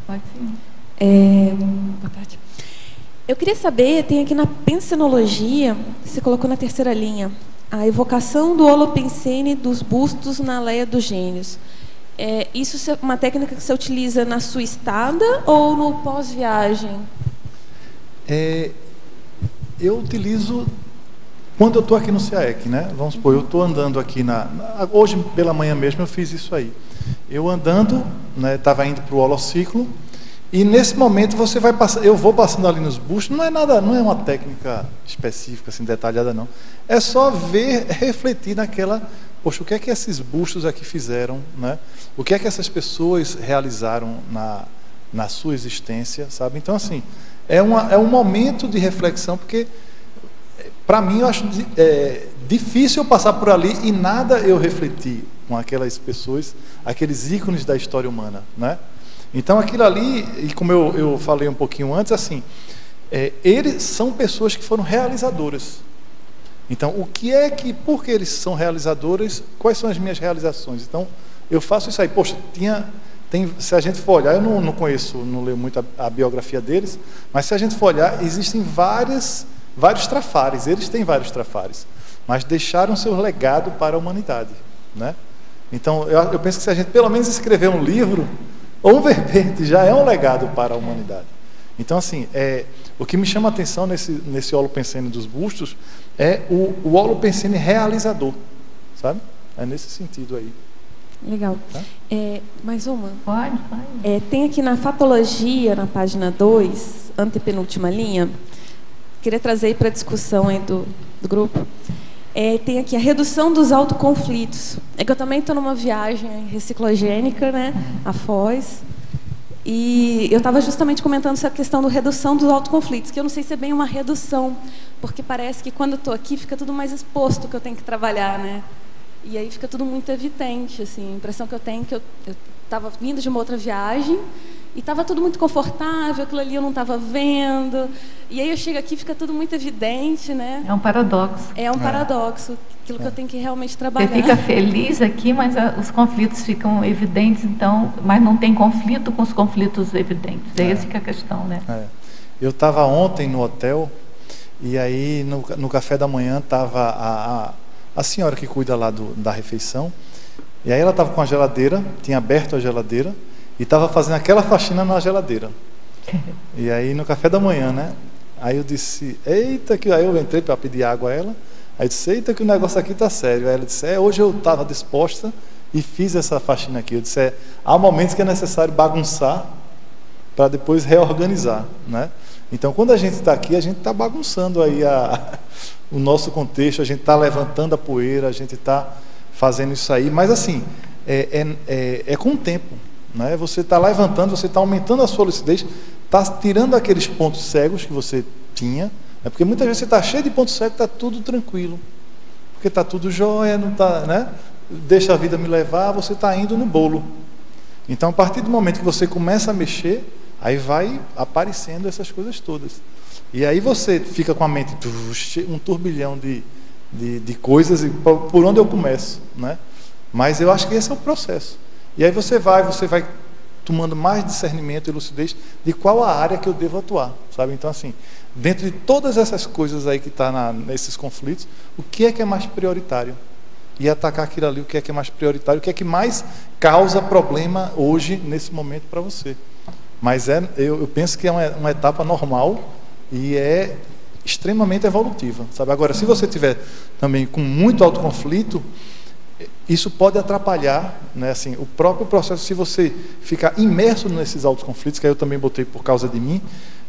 Pode sim. Boa tarde. Eu queria saber, tem aqui na pensenologia, você colocou na terceira linha, a evocação do Holopensene dos bustos na Leia dos Gênios. Isso é uma técnica que você utiliza na sua estada ou no pós-viagem? Eu utilizo quando eu estou aqui no CIAEC, né? Vamos supor, eu estou andando aqui hoje pela manhã mesmo eu fiz isso aí. Eu andando, né, estava indo para o holociclo, e nesse momento você vai passar, eu vou passando ali nos bustos, não é uma técnica específica, assim, detalhada não. É só ver, refletir naquela, poxa, o que é que esses bustos aqui fizeram, né? O que é que essas pessoas realizaram na sua existência, sabe? Então, assim, é um momento de reflexão, porque para mim eu acho difícil eu passar por ali e nada eu refletir com aquelas pessoas, aqueles ícones da história humana, né? Então aquilo ali, e como eu falei um pouquinho antes, assim, eles são pessoas que foram realizadoras. Então, por que eles são realizadores? Quais são as minhas realizações? Então, eu faço isso aí. Poxa, se a gente for olhar, eu não conheço, não leio muito a biografia deles, mas se a gente for olhar, existem vários trafares, eles têm vários trafares, mas deixaram seu legado para a humanidade, né? Então, eu penso que se a gente pelo menos escrever um livro, ou um verbete, já é um legado para a humanidade. Então, assim, o que me chama a atenção nesse Holopensene dos bustos é o Holopensene realizador, sabe? É nesse sentido aí. Legal. Tá? Mais uma? Pode. Tem aqui na Fatologia, na página 2, antepenúltima linha, queria trazer para a discussão aí do grupo. Tem aqui a redução dos autoconflitos. Que eu também estou numa viagem reciclogênica, né, a Foz, e eu estava justamente comentando essa questão da redução dos autoconflitos, que eu não sei se é bem uma redução, porque parece que quando eu estou aqui fica tudo mais exposto que eu tenho que trabalhar, né? E aí fica tudo muito evidente, assim, a impressão que eu tenho que eu estava vindo de uma outra viagem e estava tudo muito confortável, aquilo ali eu não estava vendo, e aí eu chego aqui e fica tudo muito evidente, né? É um paradoxo. É um paradoxo, aquilo que eu tenho que realmente trabalhar. Você fica feliz aqui, mas os conflitos ficam evidentes, então, mas não tem conflito com os conflitos evidentes. Essa que é a questão, né? Eu estava ontem no hotel, e aí no café da manhã estava a senhora que cuida lá da refeição, e aí ela estava com a geladeira, tinha aberto a geladeira, e estava fazendo aquela faxina na geladeira. E aí no café da manhã, né? Aí eu disse, eita, aí eu entrei para pedir água a ela, aí eu disse, eita, que o negócio aqui está sério. Aí ela disse, hoje eu estava disposta e fiz essa faxina aqui. Eu disse, há momentos que é necessário bagunçar para depois reorganizar, né? Então, quando a gente está aqui, a gente está bagunçando aí o nosso contexto, a gente está levantando a poeira, a gente está fazendo isso aí, mas assim, é com o tempo, né? Você está levantando, você está aumentando a sua lucidez, está tirando aqueles pontos cegos que você tinha, né? Porque muitas vezes você está cheio de pontos cegos, está tudo tranquilo, porque está tudo jóia, não está, né? Deixa a vida me levar, você está indo no bolo. Então, a partir do momento que você começa a mexer, aí vai aparecendo essas coisas todas. E aí você fica com a mente, um turbilhão de coisas, e por onde eu começo, né? Mas eu acho que esse é o processo. E aí você vai tomando mais discernimento e lucidez de qual a área que eu devo atuar, sabe? Então, assim, dentro de todas essas coisas aí que está nesses conflitos, o que é mais prioritário? E atacar aquilo ali, o que é mais prioritário, o que é que mais causa problema hoje, nesse momento, para você. Mas eu penso que é uma etapa normal e é extremamente evolutiva, sabe? Agora, se você tiver também com muito autoconflito, isso pode atrapalhar, né, assim, o próprio processo. Se você ficar imerso nesses autoconflitos, que aí eu também botei por causa de mim,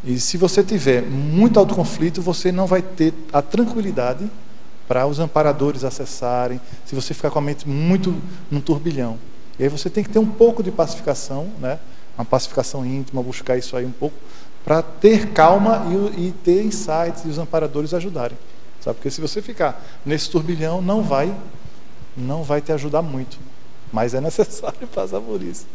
e se você tiver muito autoconflito, você não vai ter a tranquilidade para os amparadores acessarem, se você ficar com a mente muito num turbilhão. E aí você tem que ter um pouco de pacificação, né? Uma pacificação íntima, buscar isso aí um pouco, para ter calma e ter insights e os amparadores ajudarem, sabe? Porque se você ficar nesse turbilhão, não vai te ajudar muito, mas é necessário passar por isso.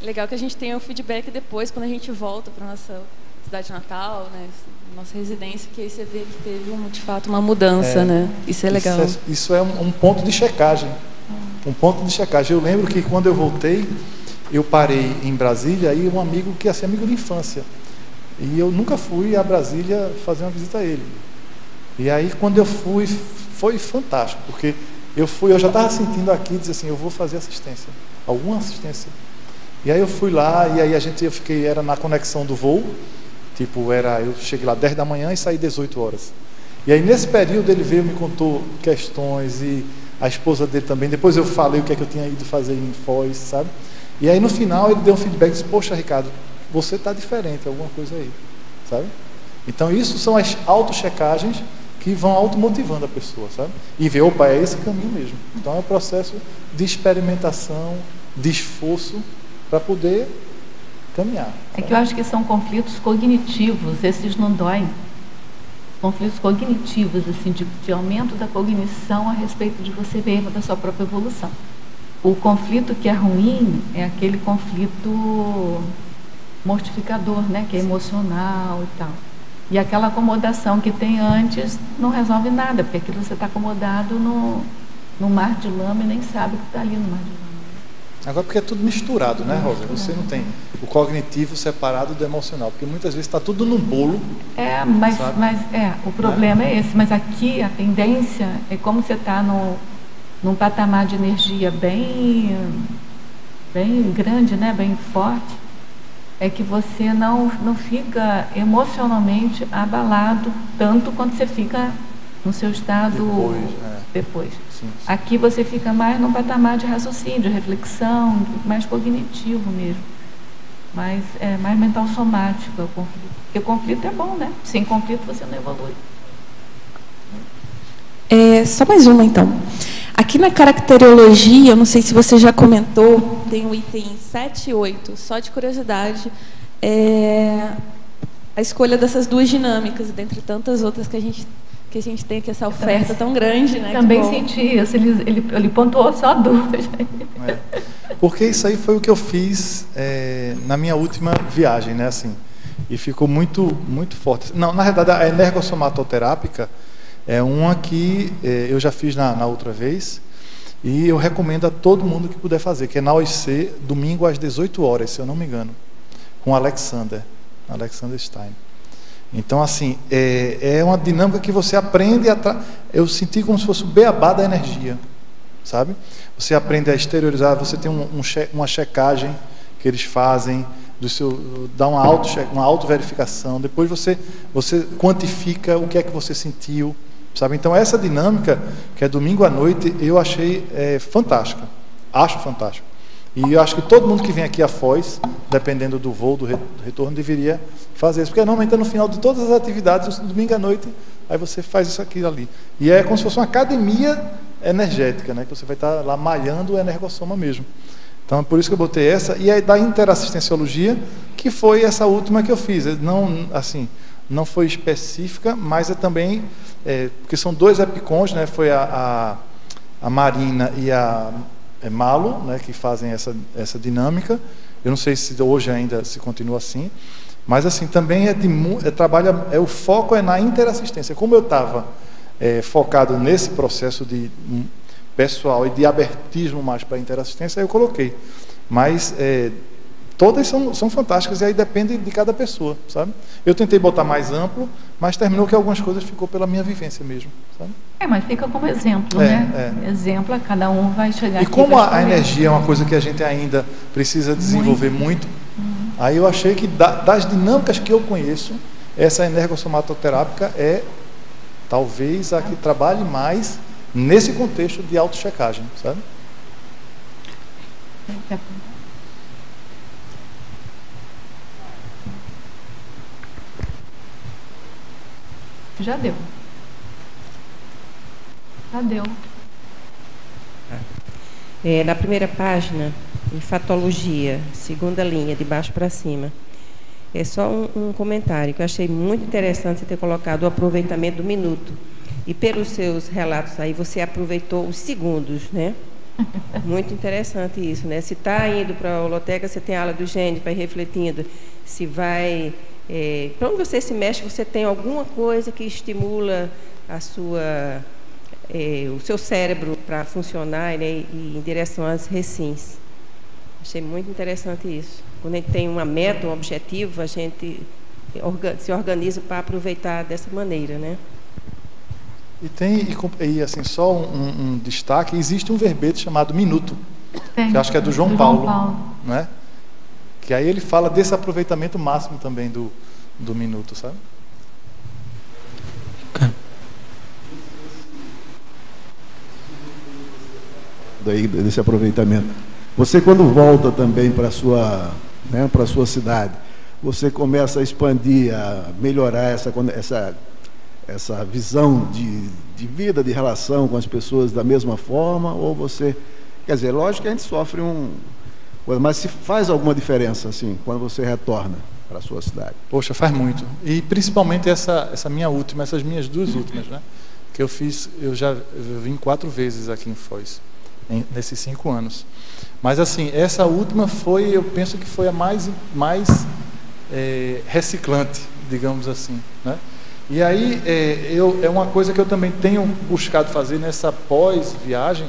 Legal que a gente tenha o feedback depois, quando a gente volta para a nossa cidade natal, né? Nossa residência, que aí você vê que teve, de fato, uma mudança, né? Isso é legal. Isso é um ponto de checagem. Um ponto de checagem. Eu lembro que quando eu voltei, eu parei em Brasília, e um amigo que ia ser amigo de infância. E eu nunca fui a Brasília fazer uma visita a ele. E aí, quando eu fui, foi fantástico, porque eu já estava sentindo aqui, dizer assim, eu vou fazer assistência, alguma assistência. E aí eu fui lá, e aí era na conexão do voo, tipo, eu cheguei lá 10 da manhã e saí 18 horas. E aí, nesse período, ele veio, me contou questões, e a esposa dele também. Depois eu falei o que é que eu tinha ido fazer em Foz, sabe? E aí, no final, ele deu um feedback e disse, poxa, Ricardo, você está diferente, alguma coisa aí, sabe? Então, isso são as autochecagens que vão automotivando a pessoa, sabe? E ver, opa, é esse caminho mesmo. Então, é um processo de experimentação, de esforço, para poder caminhar. É que eu acho que são conflitos cognitivos, esses não doem. Conflitos cognitivos, assim, de aumento da cognição a respeito de você mesmo, da sua própria evolução. O conflito que é ruim é aquele conflito mortificador, né, que é emocional e tal. E aquela acomodação que tem antes não resolve nada, porque aquilo você está acomodado no mar de lama e nem sabe o que está ali no mar de lama. Agora, porque é tudo misturado, né, Rosa? Você não tem o cognitivo separado do emocional, porque muitas vezes está tudo num bolo. Mas o problema é esse. Mas aqui a tendência é, como você está num patamar de energia bem grande, né, bem forte, é que você não fica emocionalmente abalado tanto quanto você fica no seu estado depois. Sim. Aqui você fica mais num patamar de raciocínio, de reflexão, mais cognitivo mesmo. Mais mental somático é o conflito. Porque o conflito é bom, né? Sem conflito você não evolui. Só mais uma, então. Aqui na caracterologia, eu não sei se você já comentou, tem o item 7 e 8, só de curiosidade, a escolha dessas duas dinâmicas, dentre tantas outras que a gente tem aqui, essa oferta tão grande, né? Também senti isso, ele pontuou só duas. Porque isso aí foi o que eu fiz na minha última viagem, né? Assim, e ficou muito, muito forte. Não, na verdade, a energossomatoterápica é uma que eu já fiz na outra vez, e eu recomendo a todo mundo que puder fazer, que é na OIC, domingo às 18 horas, se eu não me engano, com Alexander Stein. Então, assim, é uma dinâmica que você aprende eu senti como se fosse o beabá da energia, sabe? Você aprende a exteriorizar, você tem uma checagem que eles fazem, dá uma auto-verificação, depois você quantifica o que é que você sentiu, sabe? Então, essa dinâmica, que é domingo à noite, eu achei fantástica, acho fantástico. E eu acho que todo mundo que vem aqui a Foz, dependendo do voo, do retorno, deveria fazer isso. Porque normalmente no final de todas as atividades, no domingo à noite, aí você faz isso aqui ali. E é como se fosse uma academia energética, né? Que você vai estar lá malhando o energossoma mesmo. Então é por isso que eu botei essa. E aí da interassistenciologia, que foi essa última que eu fiz. Não, assim, não foi específica, mas é também... porque são 2 EPICONs, né? Foi a Marina e a Malo, né? Que fazem essa dinâmica. Eu não sei se hoje ainda se continua assim. Mas assim, também o foco é na interassistência. Como eu estava focado nesse processo de pessoal e de abertismo mais para a interassistência, aí eu coloquei. Mas todas são fantásticas e aí depende de cada pessoa, sabe? Eu tentei botar mais amplo, mas terminou que algumas coisas ficou pela minha vivência mesmo, sabe? Mas fica como exemplo, né? Exemplo, cada um vai chegar aqui. E como a energia é uma coisa que a gente ainda precisa desenvolver muito, aí eu achei que das dinâmicas que eu conheço, essa energossomatoterápica é talvez a que trabalhe mais nesse contexto de autochecagem, sabe? Já deu. Na primeira página, em fatologia, 2ª linha, de baixo para cima, é só um comentário que eu achei muito interessante você ter colocado o aproveitamento do minuto. E pelos seus relatos aí, você aproveitou os segundos, né? Muito interessante isso, né? Se está indo para a holoteca, você tem a aula do gênio para ir refletindo. Se vai... para onde você se mexe, você tem alguma coisa que estimula o seu cérebro para funcionar, né, e em direção às recins. Achei muito interessante isso. Quando a gente tem uma meta, um objetivo, a gente se organiza para aproveitar dessa maneira, né? E assim, só um destaque, existe um verbete chamado Minuto, que acho que é do João Paulo, né? Que aí ele fala desse aproveitamento máximo também do minuto, sabe? Desse aproveitamento. Você, quando volta também para a sua cidade, você começa a expandir, a melhorar essa visão de vida, de relação com as pessoas da mesma forma, ou você... Quer dizer, lógico que a gente sofre mas se faz alguma diferença, assim, quando você retorna para a sua cidade? Poxa, faz muito. E principalmente essas minhas 2 últimas, né? Que eu vim 4 vezes aqui em Foz, nesses 5 anos. Mas assim, essa última eu penso que foi a mais reciclante, digamos assim, né? E aí, é uma coisa que eu também tenho buscado fazer nessa pós-viagem,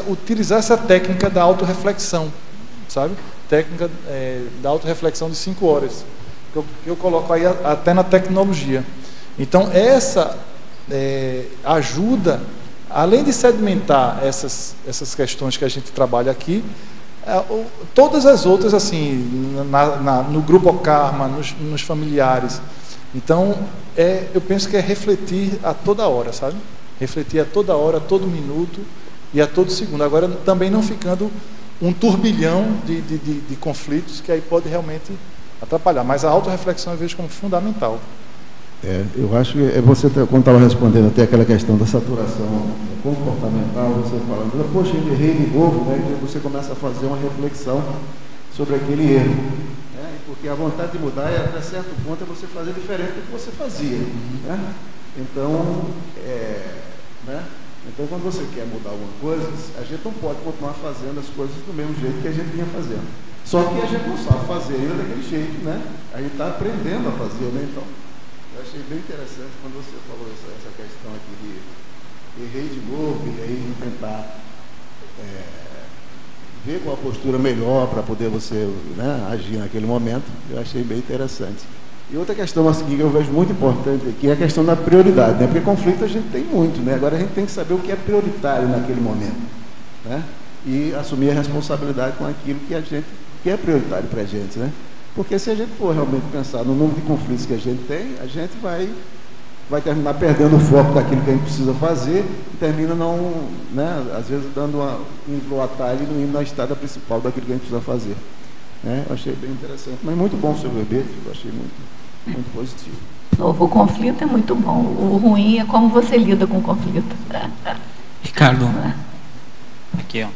utilizar essa técnica da autorreflexão, sabe? Técnica da autorreflexão de 5 horas, que eu coloco aí até na tecnologia. Então, essa ajuda, além de sedimentar essas questões que a gente trabalha aqui, todas as outras, assim, no grupo Karma, nos familiares. Então, eu penso que é refletir a toda hora, sabe? Refletir a toda hora, a todo minuto e a todo segundo. Agora, também não ficando um turbilhão de conflitos que aí pode realmente atrapalhar. Mas a autorreflexão eu vejo como fundamental. Eu acho que você, quando estava respondendo até aquela questão da saturação comportamental, você falando, poxa, eu errei de novo, né? Então você começa a fazer uma reflexão sobre aquele erro. Porque a vontade de mudar, até certo ponto, é você fazer diferente do que você fazia. Né? Então, então, quando você quer mudar alguma coisa, a gente não pode continuar fazendo as coisas do mesmo jeito que a gente vinha fazendo. Só que a gente não sabe fazer ainda daquele jeito, né? A gente está aprendendo a fazer, né? Então, eu achei bem interessante quando você falou essa questão aqui de errei de novo, e aí tentar ver com a postura melhor para poder você, né, agir naquele momento. Eu achei bem interessante. E outra questão assim, que eu vejo muito importante aqui é a questão da prioridade, né? Porque conflito a gente tem muito, né? Agora a gente tem que saber o que é prioritário naquele momento, né? E assumir a responsabilidade com aquilo que é prioritário para a gente, né? Porque se a gente for realmente pensar no número de conflitos que a gente tem, a gente vai vai terminar perdendo o foco daquilo que a gente precisa fazer e termina não, né, às vezes indo para o atalho e não indo na estrada principal daquilo que a gente precisa fazer. Né? Eu achei bem interessante, mas muito bom o seu verbete, eu achei muito positivo. O conflito é muito bom, o ruim é como você lida com o conflito. Ricardo, aqui, ó.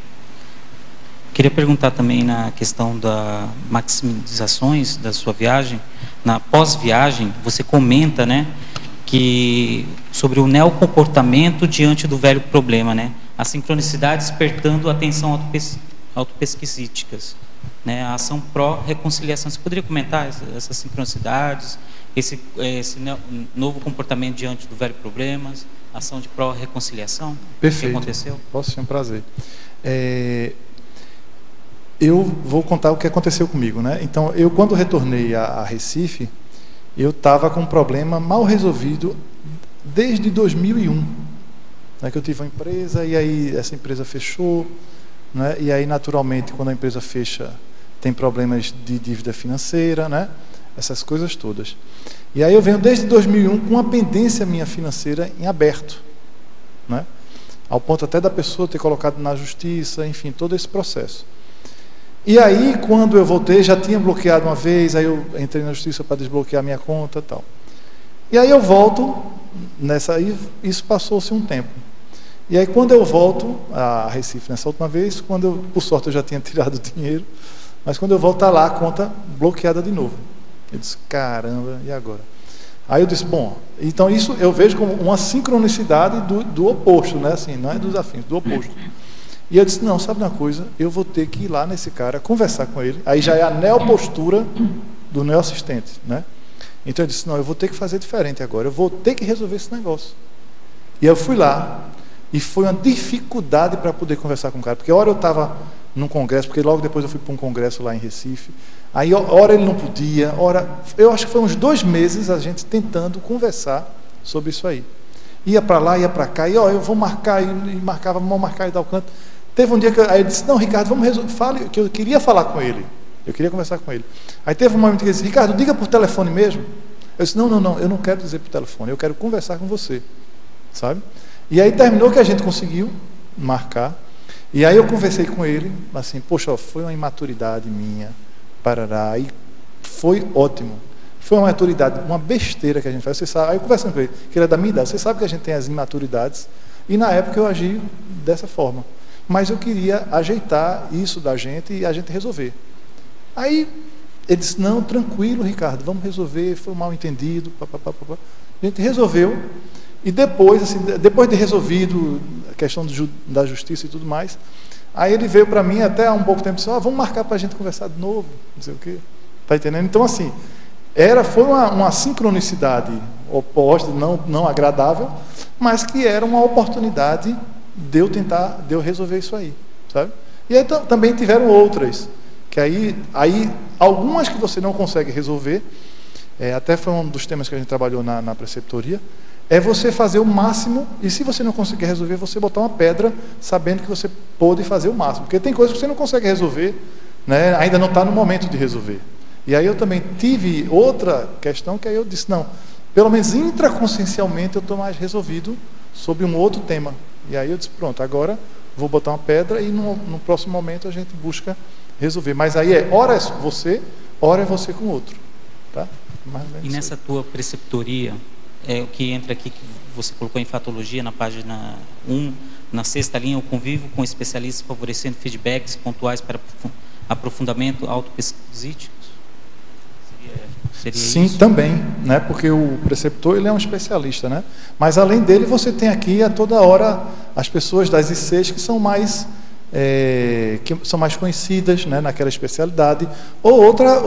Queria perguntar também na questão da maximizações da sua viagem. Na pós-viagem, você comenta, né, que sobre o neocomportamento diante do velho problema, né, a sincronicidade despertando a atenção autopesquisísticas, né, a ação pró-reconciliação. Você poderia comentar essas sincronicidades, esse novo comportamento diante do velho problema, ação de pró-reconciliação? Perfeito. O que aconteceu? Posso, ser um prazer. Eu vou contar o que aconteceu comigo, né? Então, eu quando retornei a Recife, eu estava com um problema mal resolvido desde 2001, né? Que eu tive uma empresa e aí essa empresa fechou, né? E aí naturalmente quando a empresa fecha tem problemas de dívida financeira, né? Essas coisas todas. E aí eu venho desde 2001 com uma pendência minha financeira em aberto, né? Ao ponto até da pessoa ter colocado na justiça, enfim, todo esse processo. E aí, quando eu voltei, já tinha bloqueado uma vez, aí eu entrei na justiça para desbloquear minha conta e tal. E aí eu volto, isso passou-se um tempo. E aí quando eu volto a Recife nessa última vez, por sorte eu já tinha tirado o dinheiro, mas quando eu volto, está lá a conta bloqueada de novo. Eu disse, caramba, e agora? Aí eu disse, bom, então isso eu vejo como uma sincronicidade do oposto, né? Assim, não é dos afins, do oposto. E eu disse, não, sabe uma coisa, eu vou ter que ir lá nesse cara, conversar com ele, aí já é a neopostura do neoassistente, né? Então eu disse, não, eu vou ter que fazer diferente agora, eu vou ter que resolver esse negócio. E eu fui lá, e foi uma dificuldade para poder conversar com o cara, porque hora eu estava num congresso, porque logo depois eu fui para um congresso lá em Recife, aí hora ele não podia, eu acho que foi uns 2 meses a gente tentando conversar sobre isso aí. Ia para lá, ia para cá, e eu vou marcar, e marcava, vamos marcar e tal canto. Teve um dia que aí ele disse, não, Ricardo, vamos resolver, fale, que eu queria falar com ele, eu queria conversar com ele. Aí teve um momento que ele disse, Ricardo, diga por telefone mesmo. Eu disse, não, eu não quero dizer por telefone, eu quero conversar com você, sabe? E aí terminou que a gente conseguiu marcar, e aí eu conversei com ele, assim, poxa, foi uma imaturidade minha, parará, e foi ótimo. Foi uma imaturidade, uma besteira que a gente faz, você sabe, aí eu conversando com ele, que ele é da minha idade, você sabe que a gente tem as imaturidades, e na época eu agi dessa forma. Mas eu queria ajeitar isso da gente e a gente resolver. Aí ele disse, não, tranquilo, Ricardo, vamos resolver, foi um mal entendido, papapá. A gente resolveu, e depois, assim, depois de resolvido a questão da justiça e tudo mais, aí ele veio para mim até há um pouco tempo e disse, vamos marcar para a gente conversar de novo, não sei o quê. Está entendendo? Então, assim, foi uma sincronicidade oposta, não agradável, mas que era uma oportunidade de eu resolver isso aí, sabe? E aí também tiveram outras, que aí algumas que você não consegue resolver, até foi um dos temas que a gente trabalhou na preceptoria, é você fazer o máximo, e se você não conseguir resolver, você botar uma pedra, sabendo que você pôde fazer o máximo, porque tem coisas que você não consegue resolver, né? Ainda não está no momento de resolver. E aí eu também tive outra questão, que aí eu disse, não, pelo menos intraconsciencialmente eu estou mais resolvido sobre um outro tema. E aí eu disse, pronto, agora vou botar uma pedra e no próximo momento a gente busca resolver. Mas aí ora é você com o outro. Tá? E nessa tua preceptoria, o que entra aqui, que você colocou em fatologia, na página 1, na 6ª linha, o convívio com especialistas favorecendo feedbacks pontuais para aprofundamento autopesquisístico? Seria Sim, isso? Também, né? Porque o preceptor ele é um especialista, né? Mas além dele você tem aqui a toda hora as pessoas das ICs que são mais conhecidas, né, naquela especialidade, ou outra,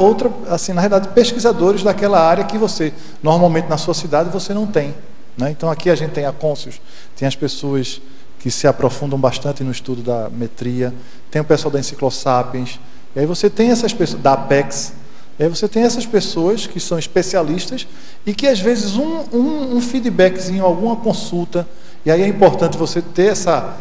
assim, na realidade, pesquisadores daquela área que você normalmente na sua cidade você não tem, né? Então aqui a gente tem a Côncios, tem as pessoas que se aprofundam bastante no estudo da metria, tem o pessoal da Enciclosapiens, e aí você tem essas pessoas da Apex. E aí você tem essas pessoas que são especialistas e que às vezes um feedbackzinho, alguma consulta, e aí é importante você ter essa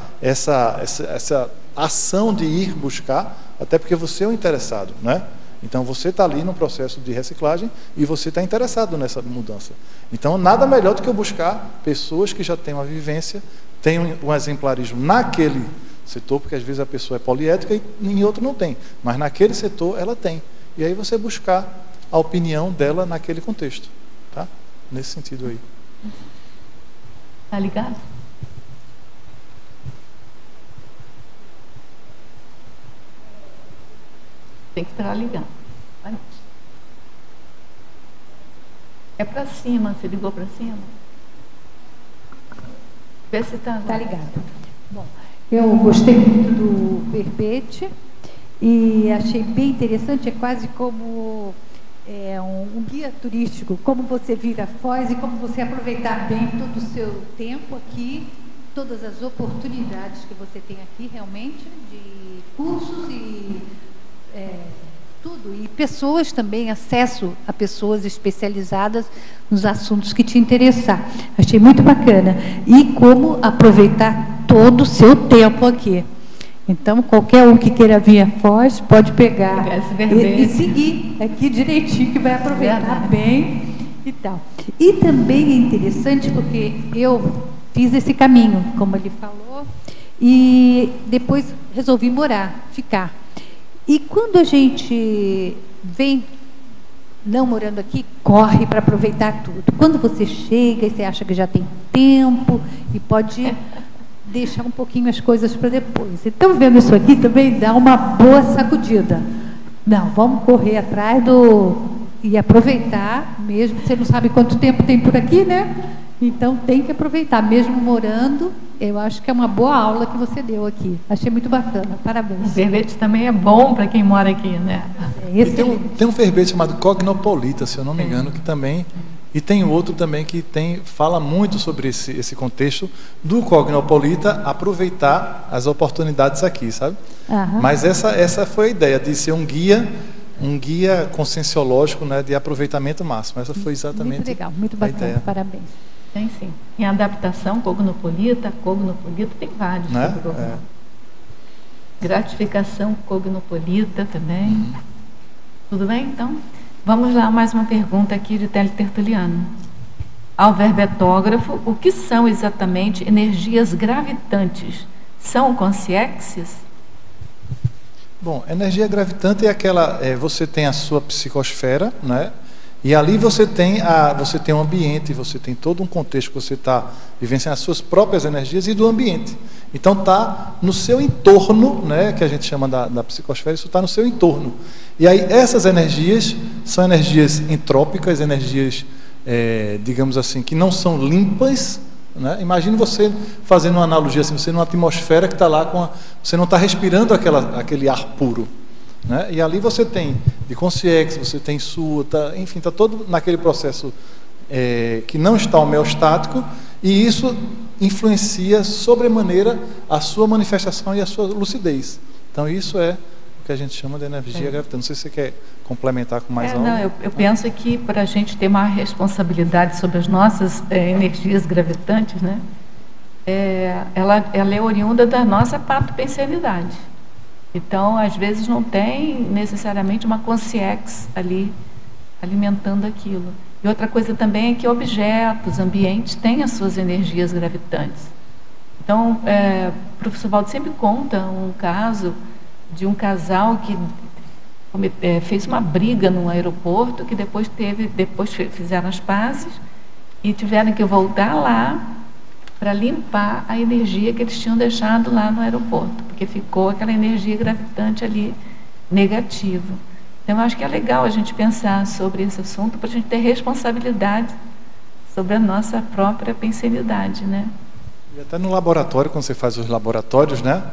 ação de ir buscar, até porque você é o interessado, né? Então, você está ali no processo de reciclagem e você está interessado nessa mudança. Então, nada melhor do que eu buscar pessoas que já têm uma vivência, têm um exemplarismo naquele setor, porque às vezes a pessoa é poliética e em outro não tem, mas naquele setor ela tem. E aí você buscar a opinião dela naquele contexto, tá? Nesse sentido aí. Tá ligado? Tem que estar ligado. É para cima, você ligou para cima? Vê se está ligado. Bom, eu gostei muito do verbete e achei bem interessante, é quase como um guia turístico, como você vir a Foz e como você aproveitar bem todo o seu tempo aqui, todas as oportunidades que você tem aqui realmente, de cursos e tudo, e pessoas também, acesso a pessoas especializadas nos assuntos que te interessar. Achei muito bacana. E como aproveitar todo o seu tempo aqui. Então, qualquer um que queira vir a Foz, pode pegar e seguir aqui direitinho, que vai aproveitar bem e tal. E também é interessante, porque eu fiz esse caminho, como ele falou, e depois resolvi ficar. E quando a gente vem não morando aqui, corre para aproveitar tudo. Quando você chega e você acha que já tem tempo e pode deixar um pouquinho as coisas para depois. Então, vendo isso aqui também dá uma boa sacudida. Não, vamos correr atrás e aproveitar, mesmo você não sabe quanto tempo tem por aqui, né? Então, tem que aproveitar, mesmo morando. Eu acho que é uma boa aula que você deu aqui. Achei muito bacana. Parabéns. O verbete também é bom para quem mora aqui, né? Tem um verbete chamado Cognopolita, se eu não me engano, que também... E tem outro também que fala muito sobre esse contexto do Cognopolita, aproveitar as oportunidades aqui, sabe? Aham. Mas essa foi a ideia, de ser um guia conscienciológico, né, de aproveitamento máximo. Essa foi exatamente muito legal, muito bacana, a ideia. Parabéns. Tem sim. Em adaptação, cognopolita tem vários. Né? Gratificação cognopolita também. Tudo bem, então? Vamos lá, mais uma pergunta aqui de Télio Tertuliano. Ao verbetógrafo, o que são exatamente energias gravitantes? São consciências? Bom, energia gravitante é aquela... você tem a sua psicosfera, né? E ali você tem um ambiente, você tem todo um contexto que você está vivenciando as suas próprias energias e do ambiente. Então está no seu entorno, né, que a gente chama da psicosfera, isso está no seu entorno. E aí essas energias são energias entrópicas, energias, digamos assim, que não são limpas. Né? Imagine você fazendo uma analogia assim, você numa atmosfera que está lá, você não está respirando aquele ar puro. Né? E ali você tem de consciência, você tem sua, enfim, está todo naquele processo que não está homeostático, e isso influencia sobremaneira a sua manifestação e a sua lucidez. Então isso é o que a gente chama de energia gravitante. Não sei se você quer complementar com mais algo. Não, eu penso que para a gente ter uma responsabilidade sobre as nossas energias gravitantes, né, ela é oriunda da nossa patopensenidade. Então, às vezes, não tem necessariamente uma consciência ali alimentando aquilo. E outra coisa também é que objetos, ambientes, têm as suas energias gravitantes. Então, o professor Valdo sempre conta um caso de um casal que fez uma briga no aeroporto, que depois fizeram as pazes e tiveram que voltar lá para limpar a energia que eles tinham deixado lá no aeroporto, porque ficou aquela energia gravitante ali negativa. Então, eu acho que é legal a gente pensar sobre esse assunto para a gente ter responsabilidade sobre a nossa própria pensenidade, né? E até no laboratório, quando você faz os laboratórios, né,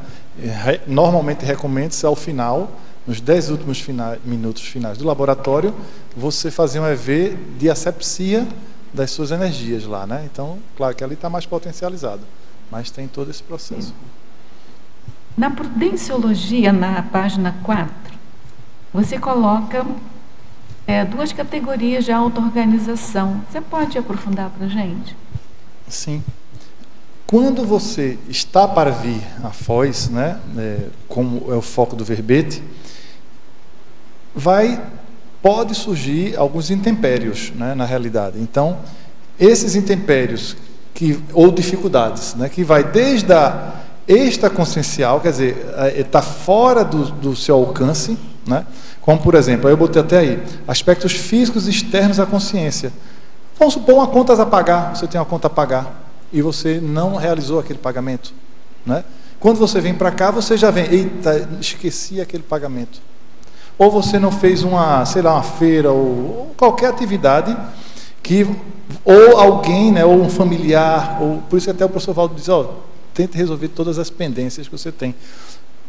normalmente recomenda-se ao final, nos 10 últimos minutos finais do laboratório, você fazer um EV de asepsia das suas energias lá, né? Então, claro que ali está mais potencializado, mas tem todo esse processo. Na Prudenciologia, na página 4, você coloca 2 categorias de auto-organização. Você pode aprofundar para a gente? Sim. Quando você está para vir a Foz, né, como é o foco do verbete, pode surgir alguns intempérios, né, na realidade. Então, esses intempérios ou dificuldades, né, que vai desde a extraconsciencial, quer dizer, está fora do seu alcance, né, como, por exemplo, eu botei até aí, aspectos físicos externos à consciência. Vamos supor uma conta a pagar, você tem uma conta a pagar e você não realizou aquele pagamento, né? Quando você vem para cá, você já vem, eita, esqueci aquele pagamento. Ou você não fez uma feira ou qualquer atividade ou alguém, né, ou um familiar, ou por isso que até o professor Valdo diz, tente resolver todas as pendências que você tem.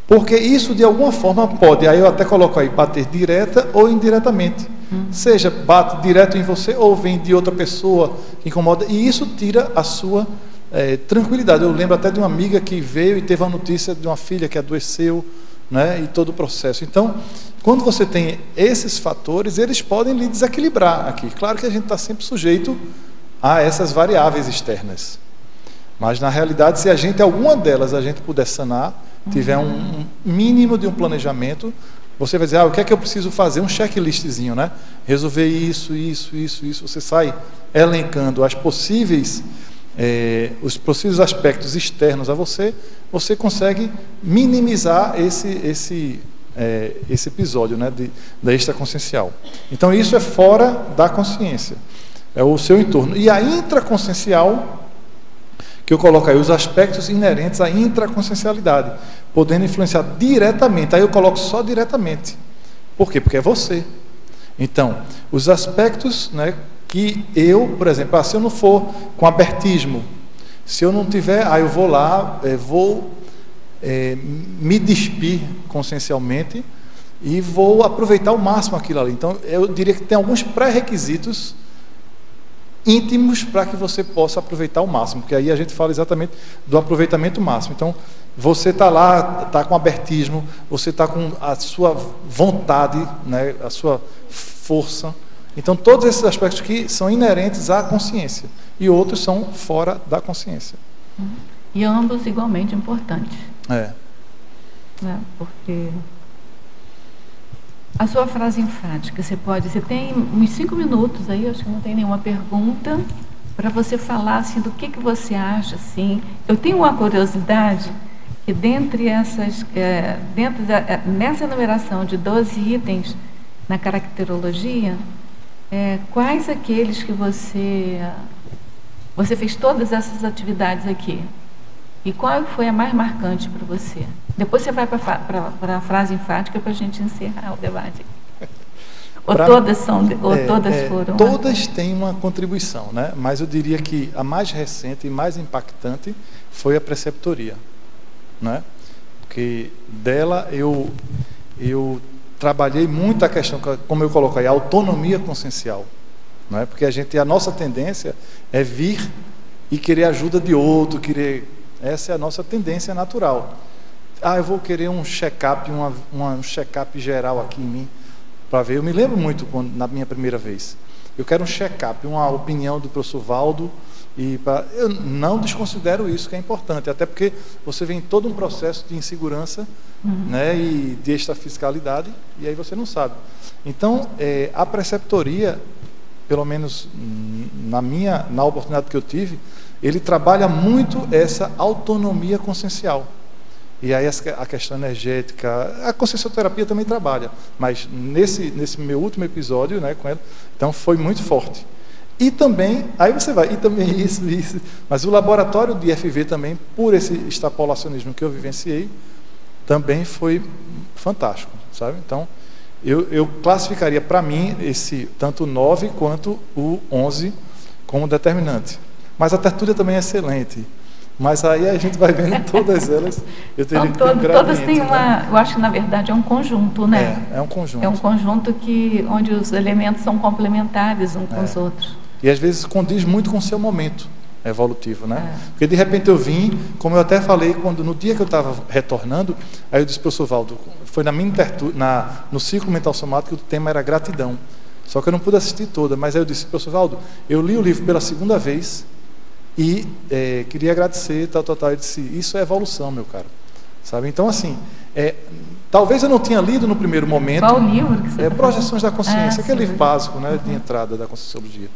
Porque isso, de alguma forma, pode, aí eu até coloco aí, bater direta ou indiretamente. Seja bate direto em você ou vem de outra pessoa que incomoda, e isso tira a sua tranquilidade. Eu lembro até de uma amiga que veio e teve a notícia de uma filha que adoeceu, né, e todo o processo. Então, quando você tem esses fatores, eles podem lhe desequilibrar aqui. Claro que a gente está sempre sujeito a essas variáveis externas. Mas, na realidade, se alguma delas a gente puder sanar, tiver um mínimo de um planejamento, você vai dizer, o que é que eu preciso fazer? Um checklistzinho, né? Resolver isso. Você sai elencando os possíveis aspectos externos a você, você consegue minimizar esse episódio, né, da extraconsciencial. Então, isso é fora da consciência, é o seu entorno. E a intraconsciencial, que eu coloco aí, os aspectos inerentes à intraconsciencialidade, podendo influenciar diretamente. Aí eu coloco só diretamente. Por quê? Porque é você. Então, os aspectos, né, que eu, por exemplo, se eu não for com abertismo, se eu não tiver, eu vou lá, me despir consciencialmente e vou aproveitar ao máximo aquilo ali. Então, eu diria que tem alguns pré-requisitos íntimos para que você possa aproveitar ao máximo, porque aí a gente fala exatamente do aproveitamento máximo. Então, você está lá, está com abertismo, você está com a sua vontade, né, a sua força. Então, todos esses aspectos que são inerentes à consciência e outros são fora da consciência. E ambos igualmente importantes. Né, porque a sua frase enfática, você tem uns 5 minutos aí, acho que não tem nenhuma pergunta, para você falar assim, do que você acha. Assim. Eu tenho uma curiosidade que nessa enumeração de 12 itens na caracterologia, quais aqueles que você fez todas essas atividades aqui? E qual foi a mais marcante para você? Depois você vai para a frase enfática para a gente encerrar o debate. Todas foram? Todas têm uma contribuição, né? Mas eu diria que a mais recente e mais impactante foi a preceptoria, né? Porque dela eu trabalhei muito a questão, como eu coloco aí, a autonomia consciencial, não é? Porque a nossa tendência é vir e querer ajuda de outro, essa é a nossa tendência natural. Eu vou querer um check-up, um check-up geral aqui em mim, para ver. Eu me lembro muito, na minha primeira vez, eu quero um check-up, uma opinião do professor Valdo, eu não desconsidero isso, que é importante, até porque você vem em todo um processo de insegurança, né, e de extrafiscalidade, e aí você não sabe. Então, a preceptoria, pelo menos na oportunidade que eu tive, ele trabalha muito essa autonomia consciencial. E aí a questão energética, a consciencioterapia também trabalha, mas nesse meu último episódio, né, com ela, então foi muito forte. E também, aí você vai, e também isso, mas o laboratório de FV também, por esse extrapolacionismo que eu vivenciei, também foi fantástico, sabe? Então, eu classificaria para mim tanto o 9 quanto o 11 como determinante. Mas a tertúlia também é excelente. Mas aí a gente vai vendo todas elas. Eu teria que ter um todas têm né? Eu acho que na verdade é um conjunto, né? É um conjunto. É um conjunto onde os elementos são complementares uns com os outros. E às vezes condiz muito com o seu momento evolutivo, né? Porque de repente eu vim, como eu até falei, no dia que eu estava retornando, aí eu disse para o professor Valdo, foi no ciclo mental somático, o tema era gratidão. Só que eu não pude assistir toda, mas aí eu disse, professor Valdo, eu li o livro pela segunda vez e queria agradecer, tal. Ele disse, isso é evolução, meu caro. Sabe? Então, assim, Talvez eu não tinha lido no primeiro momento. Qual livro que você Projeções da Consciência, aquele livro básico, né, de entrada da Conscienciologia.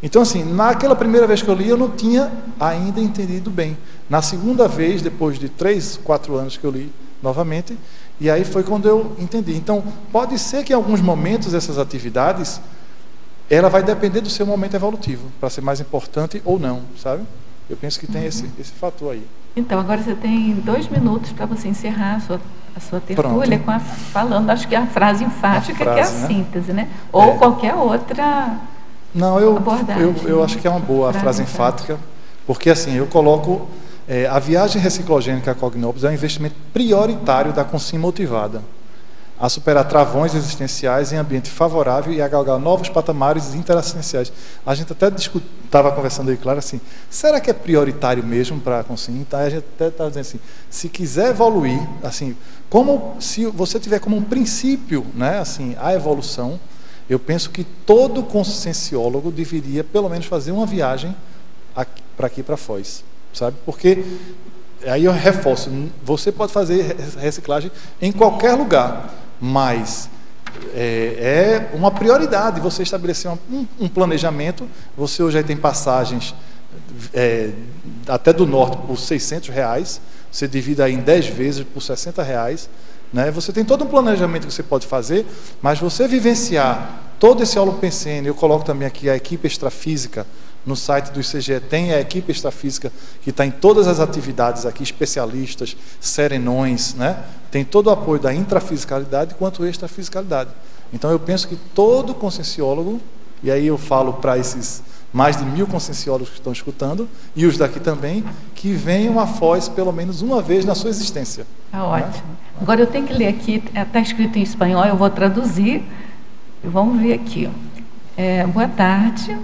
Então, assim, naquela primeira vez que eu li, eu não tinha ainda entendido bem. Na segunda vez, depois de 3, 4 anos que eu li novamente, e aí foi quando eu entendi. Então, pode ser que em alguns momentos essas atividades, ela vai depender do seu momento evolutivo, para ser mais importante ou não, sabe? Eu penso que tem esse fator aí. Então, agora você tem 2 minutos para você encerrar a sua tertúlia falando, acho que a frase enfática, que é a síntese, né? Ou qualquer outra abordagem. Eu acho que é uma boa a frase enfática, porque assim, eu coloco a viagem reciclogênica a Cognópolis é um investimento prioritário da Consim motivada a superar travões existenciais em ambiente favorável e a galgar novos patamares interassistenciais. A gente até estava conversando aí, claro, assim, será que é prioritário mesmo para a Consim? Então, a gente até estava dizendo assim, se quiser evoluir, assim, como se você tiver como um princípio, né, assim, a evolução, eu penso que todo conscienciólogo deveria, pelo menos, fazer uma viagem para aqui, para Foz, sabe? Porque, aí eu reforço, você pode fazer reciclagem em qualquer lugar, mas é uma prioridade você estabelecer um planejamento. Você hoje aí tem passagens até do norte por R$600, você divide aí em 10 vezes por R$60, né? Você tem todo um planejamento que você pode fazer, mas você vivenciar todo esse holopensene, eu coloco também aqui a equipe extrafísica. No site do ICGE tem a equipe extrafísica que está em todas as atividades aqui, especialistas, serenões, né? Tem todo o apoio da intrafisicalidade quanto extrafisicalidade. Então eu penso que todo conscienciólogo, e aí eu falo para esses mais de 1000 conscienciólogos que estão escutando, e os daqui também, que venham a Foz pelo menos uma vez na sua existência. Tá ótimo. Agora eu tenho que ler aqui, está escrito em espanhol, eu vou traduzir, e vamos ver aqui. Boa tarde.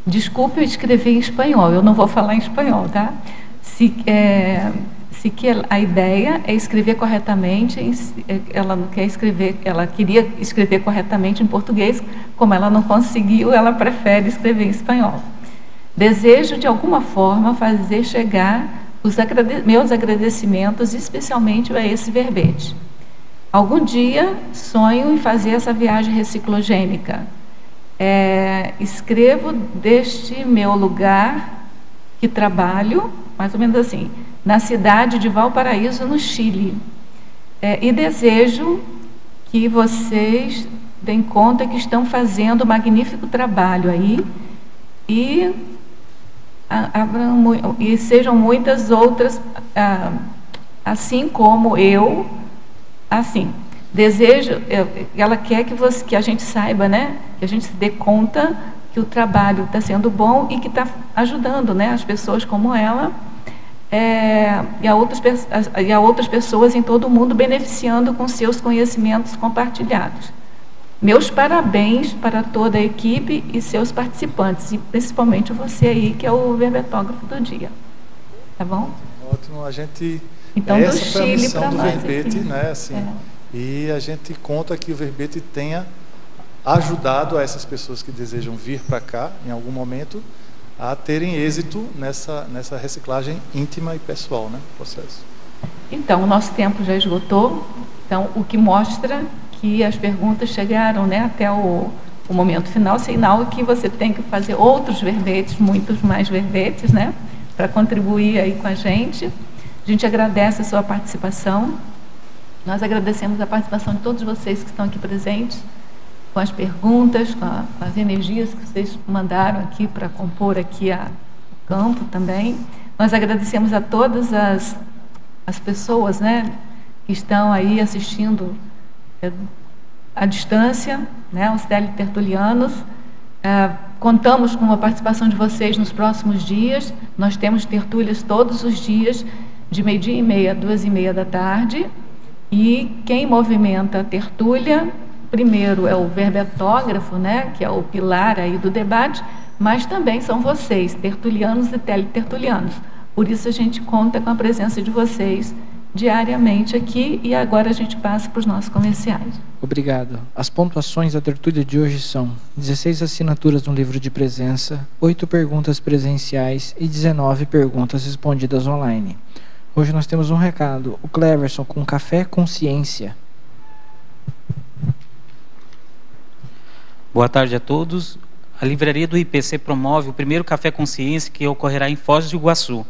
Desculpe eu escrever em espanhol, eu não vou falar em espanhol, tá? Se que a ideia é escrever corretamente, ela não quer escrever, ela queria escrever corretamente em português, como ela não conseguiu, ela prefere escrever em espanhol. Desejo, de alguma forma, fazer chegar meus agradecimentos, especialmente a esse verbete. Algum dia, sonho em fazer essa viagem reciclogênica. Escrevo deste meu lugar que trabalho, mais ou menos assim, na cidade de Valparaíso, no Chile. E desejo que vocês deem conta que estão fazendo um magnífico trabalho aí e sejam muitas outras, assim como eu, assim. Desejo, ela quer que a gente saiba, né, que a gente se dê conta que o trabalho está sendo bom e que está ajudando, né, as pessoas como ela e a outras pessoas em todo o mundo beneficiando com seus conhecimentos compartilhados. Meus parabéns para toda a equipe e seus participantes, e principalmente você aí, que é o verbetógrafo do dia. Tá bom? Ótimo, a gente... Então, essa do foi a Chile missão do verbete, aqui, né, assim... E a gente conta que o verbete tenha ajudado a essas pessoas que desejam vir para cá, em algum momento, a terem êxito nessa reciclagem íntima e pessoal, né, processo. Então, o nosso tempo já esgotou, então, o que mostra que as perguntas chegaram, né, até o momento final, sinal que você tem que fazer outros verbetes, muitos mais verbetes, né, para contribuir aí com a gente. A gente agradece a sua participação. Nós agradecemos a participação de todos vocês que estão aqui presentes, com as perguntas, com as energias que vocês mandaram aqui para compor aqui o campo também. Nós agradecemos a todas as pessoas, né, que estão aí assistindo à distância, né, os teletertulianos. Contamos com a participação de vocês nos próximos dias. Nós temos tertúlias todos os dias, de 12h30 a 2h30 da tarde. E quem movimenta a tertúlia, primeiro é o verbetógrafo, né, que é o pilar aí do debate, mas também são vocês, tertulianos e teletertulianos. Por isso a gente conta com a presença de vocês diariamente aqui, e agora a gente passa para os nossos comerciais. Obrigado. As pontuações da tertúlia de hoje são 16 assinaturas no livro de presença, 8 perguntas presenciais e 19 perguntas respondidas online. Hoje nós temos um recado. O Cleverson com Café Consciência. Boa tarde a todos. A livraria do IPC promove o primeiro Café Consciência, que ocorrerá em Foz do Iguaçu.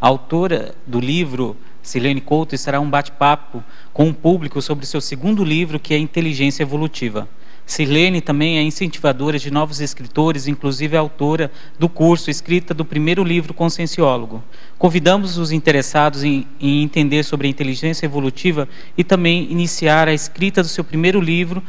A autora do livro, Silene Couto, estará um bate-papo com o público sobre seu segundo livro, que é Inteligência Evolutiva. Silene também é incentivadora de novos escritores, inclusive é autora do curso escrita do primeiro livro Conscienciólogo. Convidamos os interessados em entender sobre a inteligência evolutiva e também iniciar a escrita do seu primeiro livro,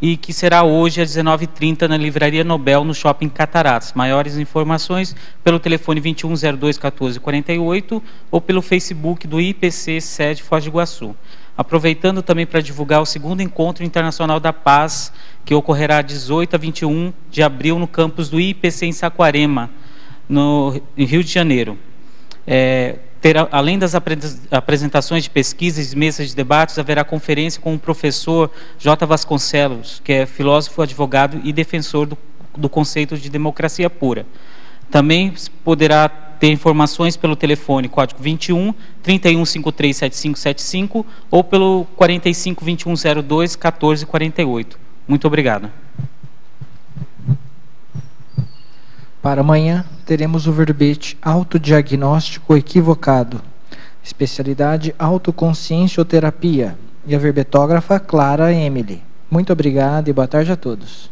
e que será hoje às 19h30 na Livraria Nobel, no Shopping Cataratas. Maiores informações pelo telefone 2102-1448 ou pelo Facebook do IPC sede Foz do Iguaçu. Aproveitando também para divulgar o segundo Encontro Internacional da Paz, que ocorrerá 18 a 21 de abril no campus do IPC em Saquarema, no Rio de Janeiro. Além das apresentações de pesquisas e mesas de debates, haverá conferência com o professor J. Vasconcelos, que é filósofo, advogado e defensor do conceito de democracia pura. Também poderá ter informações pelo telefone código 21 3153 7575 ou pelo 45 2102 1448. Muito obrigado. Para amanhã, teremos o verbete autodiagnóstico equivocado, especialidade autoconsciencioterapia, e a verbetógrafa Clara Emily. Muito obrigado e boa tarde a todos.